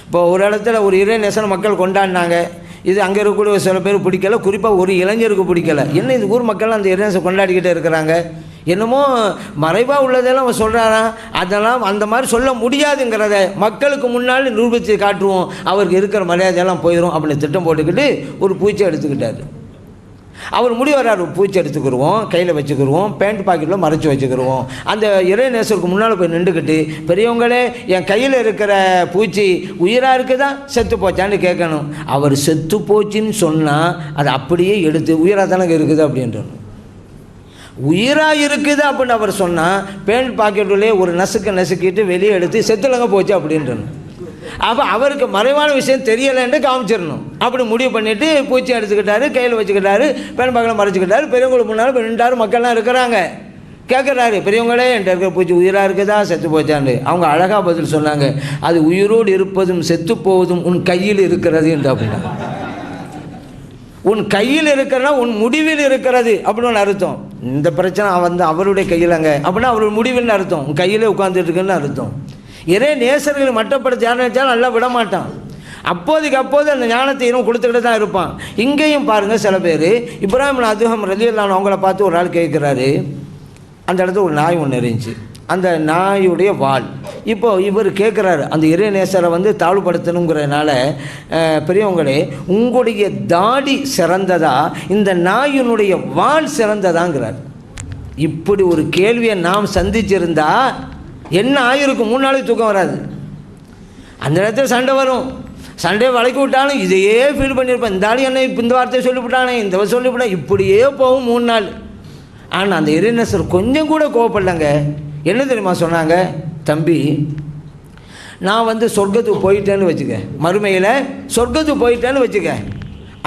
S1: இப்போ ஒரு இடத்துல ஒரு இறை நேசர் மக்கள் கொண்டாடினாங்க. இது அங்கே இருக்கக்கூடிய சில பேர் பிடிக்கல, குறிப்பாக ஒரு இளைஞருக்கு பிடிக்கல. என்ன இது ஊர் மக்கள் அந்த இறை நேசர் கொண்டாடிக்கிட்டே இருக்கிறாங்க, என்னமோ மறைவாக உள்ளதெல்லாம் அவன் சொல்கிறாரா, அதெல்லாம் அந்த மாதிரி சொல்ல முடியாதுங்கிறத மக்களுக்கு முன்னால் நிரூபித்து காட்டுவோம், அவருக்கு இருக்கிற மரியாதையெல்லாம் போயிடும் அப்படின்னு திட்டம் போட்டுக்கிட்டு ஒரு பூச்சி எடுத்துக்கிட்டார். அவர் முடி வர்றாரு, பூச்சி எடுத்துக்கிடுவோம், கையில் வச்சுக்கிடுவோம், பேண்ட் பாக்கெட்டில் மறைச்சி வச்சுக்கிடுவோம். அந்த இறை நேசருக்கு முன்னால் போய் நின்றுக்கிட்டு, பெரியவங்களே என் கையில் இருக்கிற பூச்சி உயிராக இருக்குதா செத்து போச்சான்னு கேட்கணும். அவர் செத்து போச்சுன்னு சொன்னால் அதை அப்படியே எடுத்து உயிராக தானே இருக்குது அப்படின்றணும். உயிராக இருக்குது அப்படின்னு அவர் சொன்னால் பேண்ட் பாக்கெட்டுலேயே ஒரு நசுக்கிட்டு வெளியே எடுத்து செத்துலங்க போச்சு அப்படின்றணும். அப்போ அவருக்கு மறைவான விஷயம் தெரியலைன்னு காமிச்சிடணும். அப்படி முடிவு பண்ணிவிட்டு பூச்சி எடுத்துக்கிட்டாரு, கையில் வச்சுக்கிட்டாரு, பேண்ட் பாக்கெட்டில் மறைச்சிக்கிட்டாரு. பெரியவங்களுக்கு முன்னால் இப்போ 2 மக்கள்லாம் இருக்கிறாங்க. கேட்குறாரு, பெரியவங்களே என்கிட்ட இருக்கிற பூச்சி உயிராக இருக்குதா செத்து போச்சான்னு. அவங்க அழகாக பதில் சொன்னாங்க, அது உயிரோடு இருப்பதும் செத்து போவதும் உன் கையில் இருக்கிறது என்று. அப்படின்னா உன் கையில் இருக்கிறனா உன் முடிவில் இருக்கிறது அப்படின்னு அர்த்தம். இந்த பிரச்சனை அவருடைய கையிலங்க அப்படின்னா அவருடைய முடிவுன்னு அர்த்தம். உன் கையிலே உட்கார்ந்துட்டு இருக்குன்னு அர்த்தம். இறை நேசர்களை மட்டப்படுத்தி யாரும் நினைச்சாலும் நல்லா விட மாட்டான். அப்போதைக்கு அப்போது அந்த ஞானத்தை இன்னும் கொடுத்துக்கிட்டு தான் இருப்பான். இங்கேயும் பாருங்கள், சில பேர் இப்ராஹிம் அதுஹம் ரலியல்லாஹு அவங்கள பார்த்து ஒரு ஆள் கேட்குறாரு. அந்த இடத்துல ஒரு நாய் ஒன்று இருந்துச்சு, அந்த நாயுடைய வால். இப்போ இவர் கேட்குறாரு, அந்த இறைநேசரை தாழ்வுபடுத்தணுங்கிறதுனால, பெரியவங்களே உங்களுடைய தாடி சிறந்ததா இந்த நாயினுடைய வால் சிறந்ததாங்கிறார். இப்படி ஒரு கேள்வியை நாம் சந்திச்சிருந்தா என்ன ஆகிருக்கும்? 3 நாளைக்கு தூக்கம் வராது. அந்த இடத்துல சண்டை வரும். சண்டையை வளைக்கி விட்டாலும் இதையே ஃபீல் பண்ணியிருப்பேன். இந்த ஆள் என்ன இந்த வார்த்தையை சொல்லிவிட்டானே, இந்த சொல்லிவிட்டான், இப்படியே போகும் 3 நாள். ஆனால் அந்த இறைநேசர் கொஞ்சம் கூட கோவப்படலங்க. என்ன தெரியுமா சொன்னாங்க? தம்பி, நான் சொர்க்கத்துக்கு போயிட்டேன்னு வச்சுக்க, மறுமையில் சொர்க்கத்துக்கு போயிட்டேன்னு வச்சுக்க,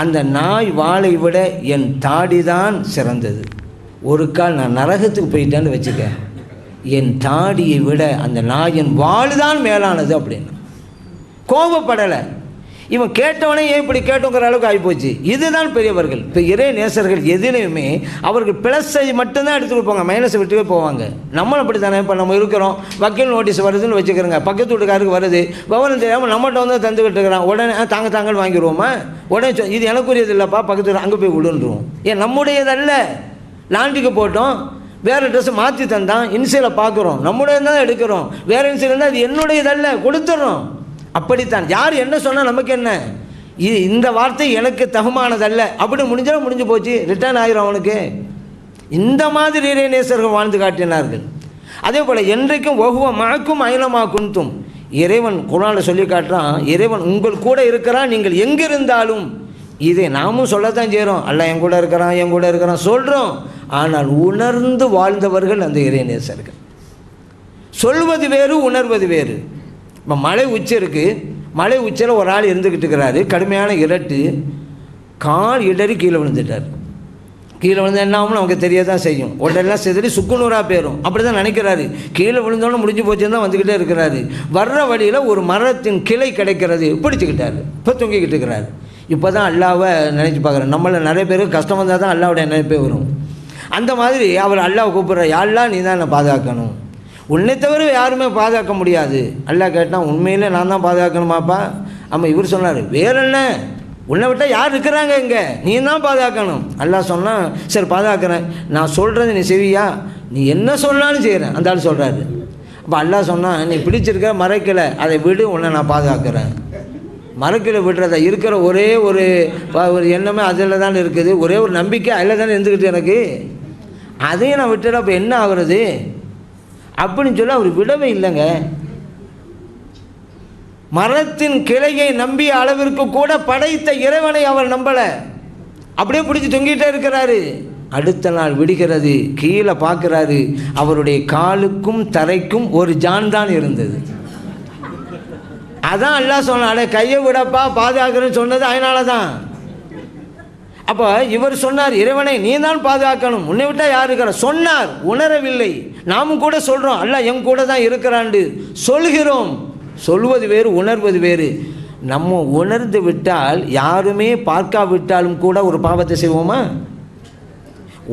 S1: அந்த நாய் வாளை விட என் தாடி தான் சிறந்தது. ஒரு கால் நான் நரகத்துக்கு போயிட்டேன்னு வச்சுக்க, என் தாடியை விட அந்த நாயின் வாள் தான் மேலானது அப்படின்னு கோபப்படலை. இவன் கேட்டவனே ஏன் இப்படி கேட்டோங்கிற அளவுக்கு ஆகிப்போச்சு. இதுதான் பெரியவர்கள். இப்போ இறை நேசர்கள் எதிலையுமே அவர்கள் ப்ளஸ்ஸை மட்டும்தான் எடுத்துகிட்டு போவாங்க, மைனஸை விட்டுவே போவாங்க. நம்மளும் அப்படி தானே. இப்போ நம்ம இருக்கிறோம், வக்கீல் நோட்டீஸ் வருதுன்னு வச்சுக்கிறோங்க, பக்கத்து வீட்டுக்காருக்கு வருது, விவரம் தெரியாமல் நம்மகிட்ட தந்துக்கிட்டு இருக்கிறான். உடனே தாங்கன்னு வாங்கிடுவோமா? உடனே இது எனக்குரியது இல்லைப்பா, பக்கத்து அங்கே போய் விடுன்றோம். ஏன் நம்முடையதல்ல. லாண்டிக்கு போட்டோம், வேறு ட்ரெஸ்ஸை மாற்றி தந்தான், இன்சியலை பார்க்குறோம், நம்முடைய தான் எடுக்கிறோம். வேறு இன்சியல் இருந்தால் அது என்னுடையதல்ல, கொடுத்துட்றோம். அப்படித்தான். யார் என்ன சொன்னால் நமக்கு என்ன? இந்த வார்த்தை எனக்கு தகுமானதல்ல அப்படி முடிஞ்சாலும் முடிஞ்சு போச்சு, ரிட்டர்ன் ஆகிரும் அவனுக்கு. இந்த மாதிரி இறைநேசர்கள் வாழ்ந்து காட்டினார்கள். அதே போல் என்றைக்கும் ஒவ்வொரு மழக்கும் அயலமாக குந்தும். இறைவன் குர்ஆனில் சொல்லி காட்டுறான், இறைவன் உங்கள் கூட இருக்கிறான் நீங்கள் எங்கிருந்தாலும். இதை நாமும் சொல்லத்தான் செய்கிறோம், அல்லாஹ் என் கூட இருக்கிறான் சொல்கிறோம். ஆனால் உணர்ந்து வாழ்ந்தவர்கள் அந்த இறைநேசர்கள். சொல்வது வேறு, உணர்வது வேறு. இப்போ மலை உச்சி இருக்குது, மலை உச்சியில் ஒரு ஆள் இருந்துக்கிட்டு இருக்கிறாரு, கடுமையான இரட்டு, கால் இடறி கீழே விழுந்துட்டார். கீழே விழுந்து என்ன ஆகும்னு நமக்கு தெரிய தான் செய்யும். உடனெல்லாம் செதறி சுக்குநூறாக போயிடும். அப்படி தான் நினைக்கிறாரு. கீழே விழுந்தோன்னு முடிஞ்சு போச்சுன்னு தான் வந்துக்கிட்டே இருக்கிறாரு. வர்ற வழியில் ஒரு மரத்தின் கிளை கிடைக்கிறது, பிடிச்சிக்கிட்டாரு. இப்போ தொங்கிக்கிட்டு இருக்கிறாரு. இப்போ தான் அல்லாவை நினச்சி பார்க்குறேன். நம்மள நிறைய பேருக்கு கஷ்டம் வந்தால் தான் அல்லாவுடைய நினைப்பே வரும். அந்த மாதிரி அவர் அல்லாவை கூப்பிட்ற, யாரெல்லாம் நீ தான் என்னை பாதுகாக்கணும், உன்னை தவிர யாருமே பாதுகாக்க முடியாது. அல்லாஹ் கேட்டால் உண்மையிலே நான் தான் பாதுகாக்கணுமாப்பா? ஆமாம். இவர் சொன்னார், வேற என்ன, உன்னை விட்டால் யார் இருக்கிறாங்க இங்கே, நீ தான் பாதுகாக்கணும். அல்லாஹ் சொன்னால் சரி பாதுகாக்கிறேன், நான் சொல்கிறது நீ செய்வியா? நீ என்ன சொன்னாலும் செய்கிறேன். அந்த ஆள் சொல்கிறாரு. அப்போ அல்லாஹ் சொன்னால் நீ பிடிச்சிருக்க மறைக்கலை, அதை விடு, உன்னை நான் பாதுகாக்கிறேன். மறைக்கலை விடுறதா இருக்கிற ஒரே ஒரு எண்ணமே அதில் தான் இருக்குது, ஒரே ஒரு நம்பிக்கை அதில் தானே இருந்துக்கிட்டு எனக்கு, அதையும் நான் விட்டுற அப்போ என்ன ஆகுறது அப்படின்னு சொல்லி அவர் விடவே இல்லைங்க. மரத்தின் கிளையை நம்பிய அளவிற்கு கூட படைத்த இறைவனை அவர் நம்பலை, அப்படியே பிடிச்சி தொங்கிட்டே இருக்கிறாரு. அடுத்த நாள் விடுகிறது, கீழே பார்க்குறாரு, அவருடைய காலுக்கும் தரைக்கும் ஒரு ஜான் தான் இருந்தது. அதான் அல்லாஹ் சொன்னாலே கையை விடப்பா பாதுகாக்கிறேன்னு சொன்னது அதனால தான். அப்போ இவர் சொன்னார், இறைவனை நீ தான் பாதுகாக்கணும், உன்னை விட்டால் யார் இருக்கிற சொன்னார். உணரவில்லை. நாமும் கூட சொல்கிறோம், அல்லாஹ் என் கூட தான் இருக்கிறான்னு சொல்கிறோம். சொல்வது வேறு, உணர்வது வேறு. நம்ம உணர்ந்து விட்டால் யாருமே பார்க்காவிட்டாலும் கூட ஒரு பாவத்தை செய்வோமா?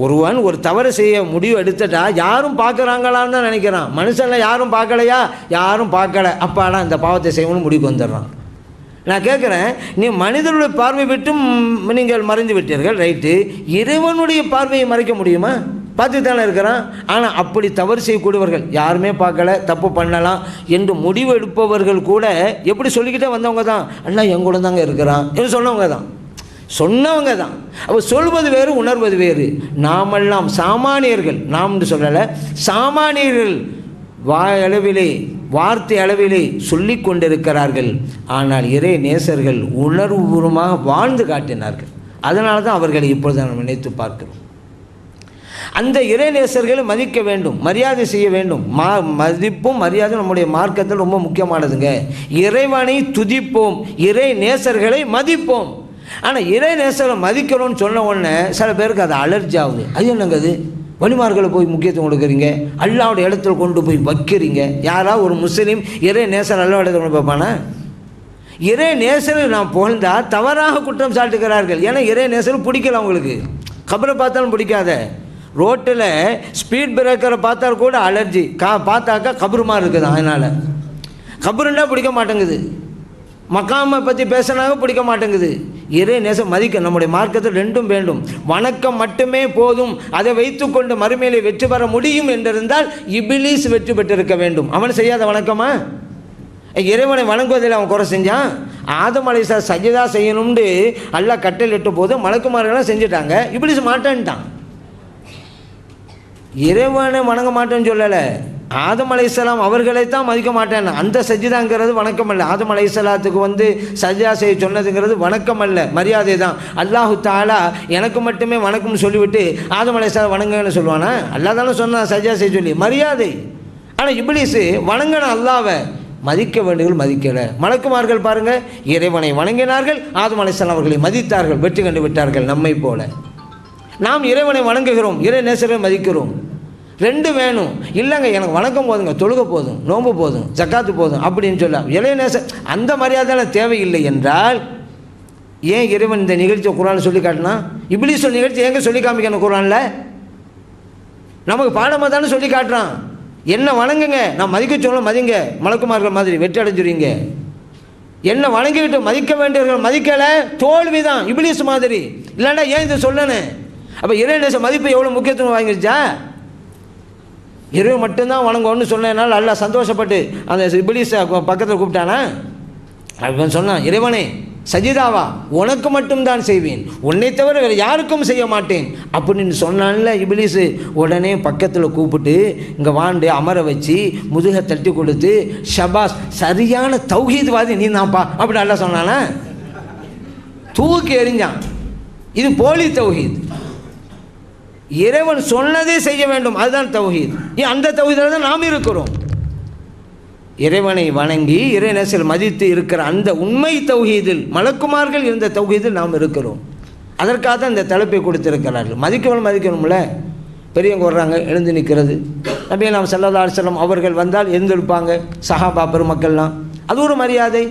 S1: ஒருவன் ஒரு தவறு செய்ய முடிவு எடுத்துட்டா யாரும் பார்க்குறாங்களான்னு தான் நினைக்கிறான். மனுஷன்லாம் யாரும் பார்க்கலையா? யாரும் பார்க்கலை, அப்பாடா இந்த பாவத்தை செய்யணும்னு முடிவுக்கு வந்துடுறான். நான் கேட்குறேன், நீ மனிதனுடைய பார்வை விட்டும் நீங்கள் மறைந்து விட்டீர்கள், ரைட்டு. இறைவனுடைய பார்வையை மறைக்க முடியுமா? பார்த்து தானே இருக்கிறான். ஆனால் அப்படி தவறு செய்யக்கூடியவர்கள் யாருமே பார்க்கல, தப்பு பண்ணலாம் என்று முடிவு எடுப்பவர்கள் கூட எப்படி சொல்லிக்கிட்டே வந்தவங்க தான், அண்ணா என் கூட தாங்க இருக்கிறான் என்று சொன்னவங்க தான். அப்போ சொல்வது வேறு, உணர்வது வேறு. நாமெல்லாம் சாமானியர்கள், நாம் என்று சொல்லலை, சாமானியர்கள் அளவிலே வார்த்தை அளவிலே சொல்லி கொண்டிருக்கிறார்கள். ஆனால் இறை நேசர்கள் உணர்வுபூர்வமாக வாழ்ந்து காட்டினார்கள். அதனால தான் அவர்களை இப்பொழுது நாம் நினைத்து பார்க்கிறோம். அந்த இறை நேசர்களை மதிக்க வேண்டும், மரியாதை செய்ய வேண்டும். மதிப்பும் மரியாதை நம்முடைய மார்க்கத்தில் ரொம்ப முக்கியமானதுங்க. இறைவனை துதிப்போம், இறை நேசர்களை மதிப்போம். ஆனால் இறை நேசரை மதிக்கணும்னு சொன்ன உடனே சில பேருக்கு அது அலர்ஜி ஆகுது. அது என்னங்க, அது வழிமார்களை போய் முக்கியத்துவம் கொடுக்குறீங்க, அல்லாவுடைய இடத்துல கொண்டு போய் வைக்கிறீங்க. யாராவது ஒரு முஸ்லீம் இறை நேசர் அல்லா இடத்துல கொண்டு பார்ப்பானா? இறை நேசர்கள் நாம் புகழ்ந்தா தவறாக குற்றம் சாட்டுகிறார்கள். ஏன்னா இறை நேசர்கள் பிடிக்கல அவங்களுக்கு. கபரை பார்த்தாலும் பிடிக்காத, ரோட்டில் ஸ்பீட் பிரேக்கரை பார்த்தா கூட அலர்ஜி, பார்த்தாக்கா கபருமா இருக்குது. அதனால் கபருன்னா பிடிக்க மாட்டேங்குது, மக்காமை பற்றி பேசினாங்க பிடிக்க மாட்டேங்குது. இறை நேசம் மதிக்க நம்முடைய மார்க்கத்தில் ரெண்டும் வேண்டும். வணக்கம் மட்டுமே போதும், அதை வைத்துக்கொண்டு மறுமையிலே வெற்றி பெற முடியும் என்றிருந்தால் இபிலீஸ் வெற்றி பெற்றிருக்க வேண்டும். அவன் செய்யாத வணக்கமா? இறைவனை வணங்குவதில் அவன் குறை செஞ்சான். ஆதம் அலைஹிஸ்ஸலாம் சஜ்தா செய்யணும்னு அல்லாஹ் கட்டளையிட்ட போது மலக்குமார்கள்லாம் செஞ்சுட்டாங்க, இபிலீஸ் மாட்டேன்ட்டான். இறைவனை வணங்க மாட்டேன்னு சொல்லலை, ஆதம் அலைஹிஸ்ஸலாம் அவர்களைத்தான் மதிக்க மாட்டேன். அந்த சஜ்தாங்கிறது வணக்கம் அல்ல. ஆதம் அலைஹிஸ்ஸலாத்துக்கு சஜ்தா செய்ய சொன்னதுங்கிறது வணக்கம் அல்ல, மரியாதை தான். அல்லாஹு தஆலா எனக்கு மட்டுமே வணக்கம்னு சொல்லிவிட்டு ஆதம் அலைஹிஸ்ஸலாம் வணங்குன்னு சொல்லுவானா? அல்லாஹ் தானே சொன்னான் சஜ்தா செய்ய சொல்லி, மரியாதை. ஆனால் இப்லீஸ் வணங்கின அல்லாஹ்வை மதிக்க வேண்டுகள் மதிக்கலை. மலக்குமார்கள் பாருங்கள், இறைவனை வணங்கினார்கள், ஆதம் அலைஹிஸ்ஸலாம் அவர்களை மதித்தார்கள், வெற்றி கண்டு விட்டார்கள். நம்மை போல நாம் இறைவனை வணங்குகிறோம், இறை நேசரை மதிக்கிறோம். ரெண்டு வேணும். இல்லைங்க எனக்கு வணக்கம் போதுங்க, தொழுகை போதும், நோன்பு போதும், ஜக்காத்து போதும் அப்படின்னு சொல்ல இறை நேசர் அந்த மரியாதை தேவையில்லை என்றால் ஏன் இறைவன் இந்த நிகழ்ச்சியை குர்ஆனில் சொல்லி காட்டினா? இப்லீஸ் நிகழ்ச்சி எங்கே சொல்லி காமிக்கணும்? குர்ஆனில் நமக்கு பாடமாக தானே சொல்லி காட்டுறான். என்ன வணங்குங்க, நான் மதிக்க சொல்ல மதிங்க, மலக்குமார்கள் மாதிரி வெற்றி அடைஞ்சுறீங்க. என்ன வணங்கிக்கிட்டு மதிக்க வேண்டியவர்கள் மதிக்கலை, தோல்வி தான். இப்லீஸ் மாதிரி இல்லைன்னா ஏன் இதை சொல்லணும்? அப்போ இறை நேச மதிப்பு எவ்வளோ முக்கியத்துவம் வாங்கிருச்சா? இறைவன் மட்டும்தான் வணங்கணும்னு சொன்னதுனால அல்லாஹ் சந்தோஷப்பட்டு அந்த இப்லீஸை பக்கத்தில் கூப்பிட்டானா? அவன் சொன்னான், இறைவனே சஜிதாவா உனக்கு மட்டும்தான் செய்வேன், உன்னை தவிர வேறு யாருக்கும் செய்ய மாட்டேன் அப்படின்னு சொன்னான்ல இப்லீஸு. உடனே பக்கத்தில் கூப்பிட்டு இங்கே வாண்டு அமர வச்சு முதுகை தட்டி கொடுத்து, ஷபாஸ் சரியான தௌஹீத்வாதி நீ தான்ப்பா அப்படி அல்லாஹ் சொன்னானா? தூக்கி எறிஞ்சான். இது போலி தௌஹீத். இறைவன் சொன்னதே செய்ய வேண்டும், அதுதான் தௌஹீத். அந்த தௌஹீதில் தான் நாம் இருக்கிறோம். இறைவனை வணங்கி இறை நேசர் மதித்து இருக்கிற அந்த உண்மை தௌஹீதில், மலக்குமார்கள் இருந்த தௌஹீதில் நாம் இருக்கிறோம். அதற்காக தான் இந்த தலைப்பை கொடுத்திருக்கிறார்கள். மதிக்கணும்ல. பெரியவங்க வர்றாங்க, எழுந்து நிற்கிறது. நபி நாம் ஸல்லல்லாஹு அலைஹி வஸல்லம் அவர்கள் வந்தால் எழுந்திருப்பாங்க. சஹாபா பெருமக்கள்லாம் அது ஒரு மரியாதை.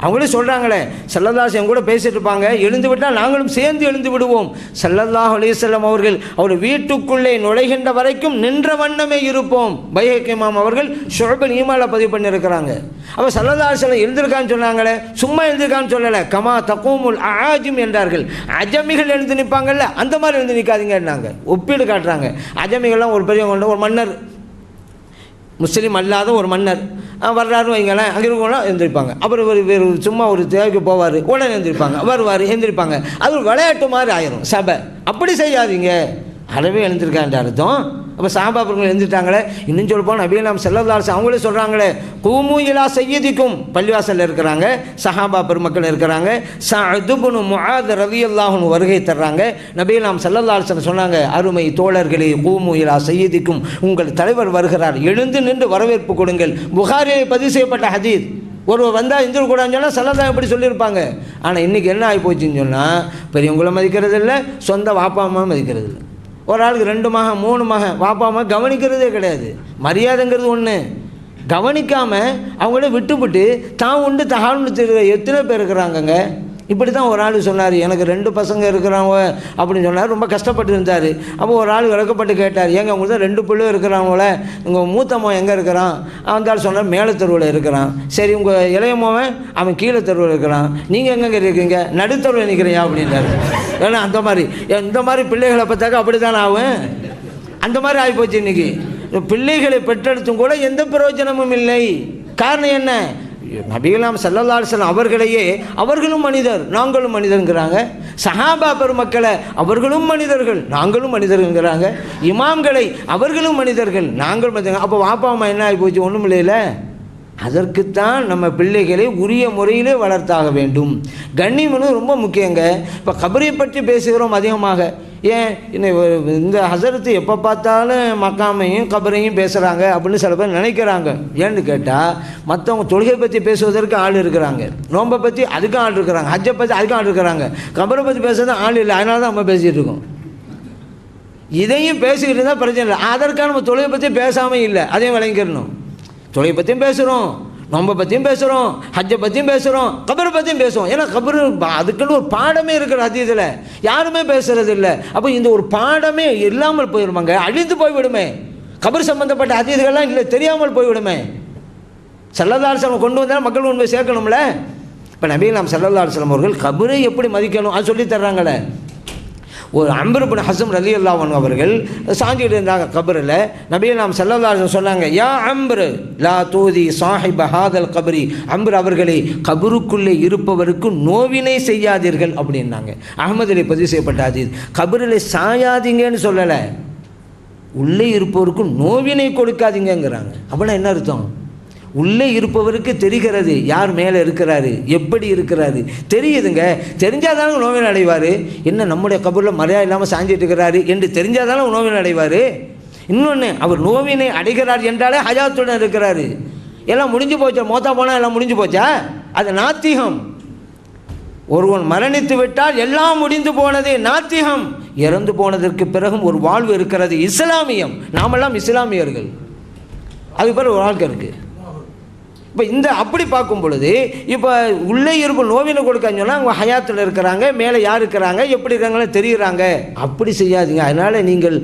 S1: அவங்களே சொல்கிறாங்களே, ஸல்லல்லாஹு அலைஹி கூட பேசிட்டு இருப்பாங்க, எழுந்து விட்டால் நாங்களும் சேர்ந்து எழுந்து விடுவோம். ஸல்லல்லாஹு அலைஹி வஸல்லம் அவர்கள் அவர் வீட்டுக்குள்ளே நுழைகின்ற வரைக்கும் நின்ற வண்ணமே இருப்போம். பைஹக்கி இமாம் அவர்கள் ஷுஅபுல் ஈமான்ல பதிவு பண்ணியிருக்கிறாங்க. அப்போ ஸல்லல்லாஹு அலைஹி வஸல்லம் எழுந்திருக்கான்னு சொன்னாங்களே, சும்மா எழுந்திருக்கான்னு சொல்லலை. கமா தகூமுல் ஆஜிம் என்றார்கள். அஜமிகள் எழுந்து நிற்பாங்கல்ல, அந்த மாதிரி எழுந்து நிற்காதீங்கன்னாங்க. ஒப்பீடு காட்டுறாங்க. அஜமிகள்லாம் ஒரு பெரியவங்க, ஒரு மன்னர், முஸ்லீம் அல்லாத ஒரு மன்னர் வர்றாருன்னு வைங்களேன், அங்கே இருக்கவங்களாம் எழுந்திருப்பாங்க. அப்புறம் வேறு சும்மா ஒரு தேவைக்கு போவார், உடனே எழுந்திருப்பாங்க, வருவார், எழுந்திருப்பாங்க. அது ஒரு விளையாட்டு மாதிரி ஆயிரும் சபை. அப்படி செய்யாதீங்க. அளவே எழுந்திருக்கான்ற அர்த்தம். அப்போ சஹாபாக்கள் எழுந்துட்டாங்களே. இன்னும் சொல்லப்போனால் நபி நாம் ஸல்லல்லாஹு அலைஹி அவங்களே சொல்கிறாங்களே, கூமு இலா சய்யிதிக்கும், பள்ளிவாசலில் இருக்கிறாங்க, சஹாபா பெருமக்கள் இருக்கிறாங்க. சஅத் இப்னு முஆத் ரலியல்லாஹு அன்ஹு வருகை தர்றாங்க. நபி நாம் ஸல்லல்லாஹு அலைஹி சொன்னாங்க, அருமை தோழர்களே, கூமு இலா சய்யிதிக்கும், உங்கள் தலைவர் வருகிறார், எழுந்து நின்று வரவேற்பு கொடுங்கள். புகாரியில் பதிவு செய்யப்பட்ட ஹதீஸ். ஒருவர் வந்தால் எந்திர கூடாதுன்னு சொன்னால் ஸல்லல்லாஹு எப்படி சொல்லியிருப்பாங்க. ஆனால் இன்றைக்கி என்ன ஆகி போச்சுன்னு சொன்னால், பெரியவங்கள மதிக்கிறது இல்லை, சொந்த வாப்பா அம்மா மதிக்கிறது இல்லை. ஒரு ஆளுக்கு 2 மகன் 3 மகன், வாப்பா அம்மா கவனிக்கிறதே கிடையாது. மரியாதைங்கிறது ஒன்று கவனிக்காமல் அவங்கள விட்டுவிட்டு தான் உண்டு தகால்னு தெரிகிற எத்தனை பேர் இருக்கிறாங்கங்க. இப்படி தான் ஒரு ஆள் சொன்னார், எனக்கு 2 பசங்க இருக்கிறாங்க அப்படின்னு சொன்னார். ரொம்ப கஷ்டப்பட்டு இருந்தார். அப்போ ஒரு ஆள் விளக்கப்பட்டு கேட்டார், ஏங்க உங்களுக்கு தான் 2 பிள்ளை இருக்கிறாங்களே, உங்கள் மூத்த மகன் எங்கே இருக்கிறான்? அந்த ஆள் சொன்னார், மேலே தெருவில் இருக்கிறான். சரி, உங்கள் இளைய மகன் அவன் கீழே தெருவில் இருக்கிறான், நீங்கள் எங்கெங்கே இருக்கீங்க? நடுத்தருவில் நிற்கிறியா அப்படின்றார். ஏன்னா அந்த மாதிரி இந்த மாதிரி பிள்ளைகளை பார்த்தாக்கா அப்படி தானே ஆகும். அந்த மாதிரி ஆகிப்போச்சு. இன்றைக்கி பிள்ளைகளை பெற்றெடுத்தும் கூட எந்த பிரயோஜனமும் இல்லை. காரணம் என்ன? நபிகளாம் ஸல்லல்லாஹு அலைஹி வஸல்லம் அவர்களையே அவர்களும் மனிதர் நாங்களும் மனிதர்ங்கிறாங்க. சஹாபா பெருமக்களை அவர்களும் மனிதர்கள் நாங்களும் மனிதர்கள்ங்கிறாங்க. இமாம்களை அவர்களும் மனிதர்கள் நாங்களும் மனிதர்கள். அப்போ வாப்பா அம்மா என்ன ஆகி போச்சு? ஒன்றும் இல்லைல்ல. அதற்குத்தான் நம்ம பிள்ளைகளை உரிய முறையிலே வளர்த்தாக வேண்டும். கண்ணியம்னு ரொம்ப முக்கியங்க. இப்போ கபரை பற்றி பேசுகிறோம் அதிகமாக. ஏன் இந்த ஹசரத்து எப்போ பார்த்தாலும் மக்காமையும் கபரையும் பேசுகிறாங்க அப்படின்னு சில பேர் நினைக்கிறாங்க. ஏன்னு கேட்டால், மற்றவங்க தொழுகை பற்றி பேசுவதற்கு ஆள் இருக்கிறாங்க, நோன்பை பற்றி அதுக்கும் ஆள் இருக்கிறாங்க, ஹஜ்ஜை பற்றி அதுக்கும் ஆள் இருக்கிறாங்க. கபரை பற்றி பேசுறது ஆள் இல்லை, அதனால தான் நம்ம பேசிகிட்டு இருக்கோம். இதையும் பேசிக்கிட்டு இருந்தால் பிரச்சனை இல்லை. அதற்காக நம்ம தொழுகை பற்றி பேசாமல் இல்லை, அதையும் விளங்கிடணும். தொழுகை பற்றியும் பேசுகிறோம், நோன்பை பற்றியும் பேசுகிறோம், ஹஜ்ஜை பற்றியும் பேசுகிறோம், கபரை பற்றியும் பேசுவோம். ஏன்னா கபரு அதுக்குன்னு ஒரு பாடமே இருக்கிற ஹதீஸில் யாருமே பேசுகிறது இல்லை. அப்போ இந்த ஒரு பாடமே இல்லாமல் போயிடுமாங்க, அழிந்து போய்விடுமே. கபர் சம்பந்தப்பட்ட ஹதீஸ்கள்லாம் இல்லை, தெரியாமல் போய்விடுமே. ஸல்லல்லாஹு அலைஹி வஸல்லம் கொண்டு வந்தாலும் மக்கள் கொண்டு போய் சேர்க்கணும்ல. இப்போ நபிகள் ஸல்லல்லாஹு அலைஹி வஸல்லம் அவர்கள் கபரை எப்படி மதிக்கணும் அது சொல்லி தர்றாங்களே. ஒரு அம்ர் இப்னு ஹஸம் ரலியல்லாஹு அன்ஹு அவர்கள் சாஞ்சிட்டு இருந்தாங்க கபரில். நபிகள் ஸல்லல்லாஹு அலைஹி வஸல்லம் சொன்னாங்க, யா அம்ர் லா தூதி சாஹிப ஹாதல் கபரி, அம்ர் அவர்களே கபருக்குள்ளே இருப்பவருக்கு நோவினை செய்யாதீர்கள் அப்படின்னாங்க. அஹ்மதிலே பதிவு செய்யப்பட்ட ஹதீஸ். கபரில் சாயாதீங்கன்னு சொல்லலை, உள்ளே இருப்பவருக்கு நோவினை கொடுக்காதீங்கிறாங்க. அப்படின்னா என்ன அர்த்தம்? உள்ளே இருப்பவருக்கு தெரிகிறது யார் மேலே இருக்கிறாரு, எப்படி இருக்கிறாரு தெரியுதுங்க. தெரிஞ்சாதானே நோவினை அடைவார். என்ன நம்முடைய கபூரில் மரியாதை இல்லாமல் சாஞ்சிட்டு இருக்கிறாரு என்று தெரிஞ்சாதானே நோவினை அடைவார். இன்னொன்று, அவர் நோவினை அடைகிறார் என்றாலே ஹயாத்துடன் இருக்கிறாரு. எல்லாம் முடிஞ்சு போச்சா? மோத்தா போனால் எல்லாம் முடிஞ்சு போச்சா? அது நாத்திகம். ஒருவன் மரணித்து விட்டால் எல்லாம் முடிந்து போனது நாத்திகம். இறந்து போனதற்கு பிறகும் ஒரு வாழ்வு இருக்கிறது, இஸ்லாமியம். நாமெல்லாம் இஸ்லாமியர்கள், அதுக்கு பிறகு ஒரு வாழ்க்கை இருக்குது. இப்போ இந்த அப்படி பார்க்கும் பொழுது இப்போ உள்ளே இருக்கும் நோவினை கொடுக்கான்னு சொன்னால் அவங்க ஹயாத்தில் இருக்கிறாங்க, மேலே யார் இருக்கிறாங்க, எப்படி இருக்காங்களோ தெரிகிறாங்க. அப்படி செய்யாதீங்க. அதனால் நீங்கள்